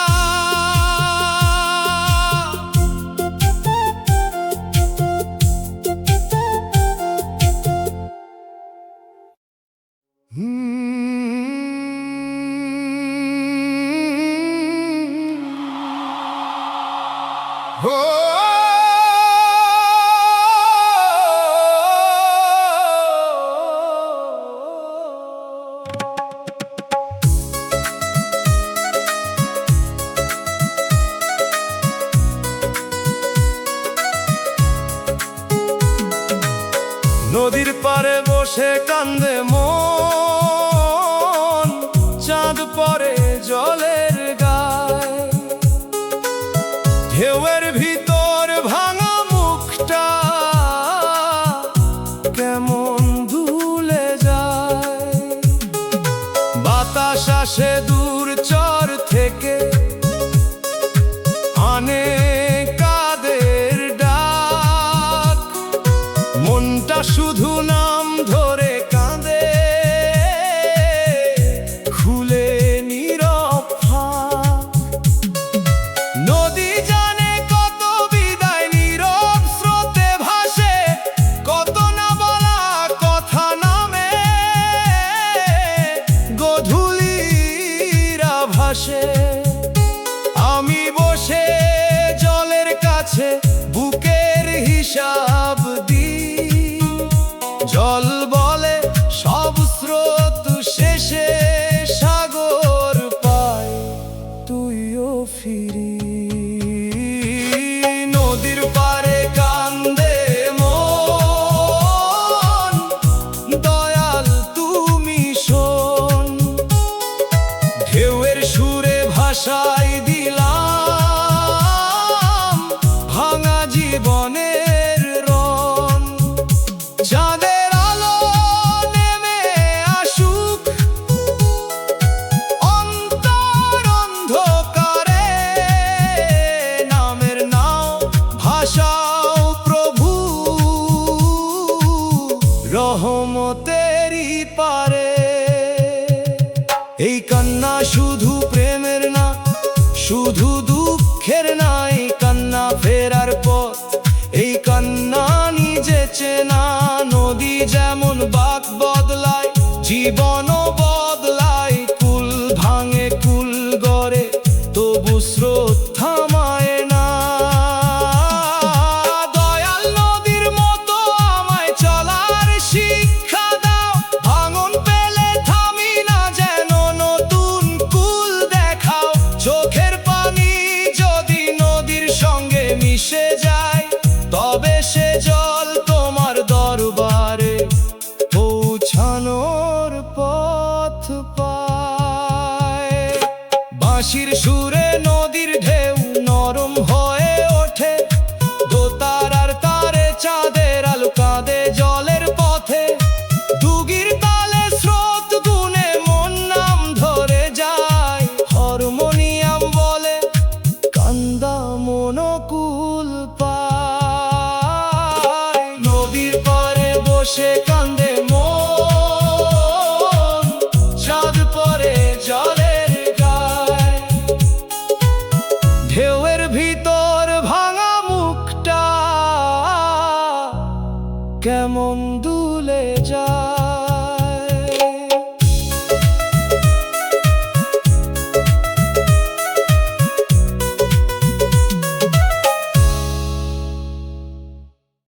নদীর পারে বসে কান্দে মন, চাঁদ পরে জলের গায়। ঢেউয়ের ভিতর ভাঙা মুখটা কেমন ভুলে যায়। বাতাস আসে দূর চর থেকে, আনে কাদের ডাক। মনটা শুধু নাম ধরে কাঁদে, খুলে নীরব ফাঁক। নদী জানে কত বিদায় নীরব স্রোতে ভাসে, কত না বলা কথা নামে গধূলির আভাসে। আমি বসে জলের কাছে বুকের হিসাব দিই, জল বলে সব স্রোত শেষে সাগর পায়, তুইও ফিরি। নদীর পারে কান্দে মন, দয়াল তুমি শোন। ঢেউয়ের সুরে ভাষায় দিলাম ভাঙা জীবনের রণ। চাঁদের আলো নেমে আসুক অন্তর অন্ধকারে, নামের নাও ভাষাও প্রভু রহমতেরই পারে। এই কান্না শুধু প্রেমের না, শুধু দুঃখের না, এই কান্না ফেরার পথ। এই কান্না নিজে না। নদী যেমন বাঁক বদলায়, জীবনও বদলায়। কুল ভাঙে, কুল গড়ে, তবু স্রোত থামায় না। দয়াল নদীর মতো আমায় চলার শিক্ষা দাও। ভাঙন পেলে থামি না, যেন নতুন কুল দেখাও। চোখের পানি যদি নদীর সঙ্গে মিশে যায়, তবে সে জল তোমার দরবারে পৌঁছানোর পথ পায়। বাঁশির সুরে নদীর ঢেউ নরম হয়ে ওঠে, দোতারার তারে চাঁদের আলো কাঁদে জলের পথে। দুগির তালে স্রোত গুনে মন নাম ধরে যায়। হারমোনিয়াম বলে কান্দা মনকুল পায়। নদীর পারে বসে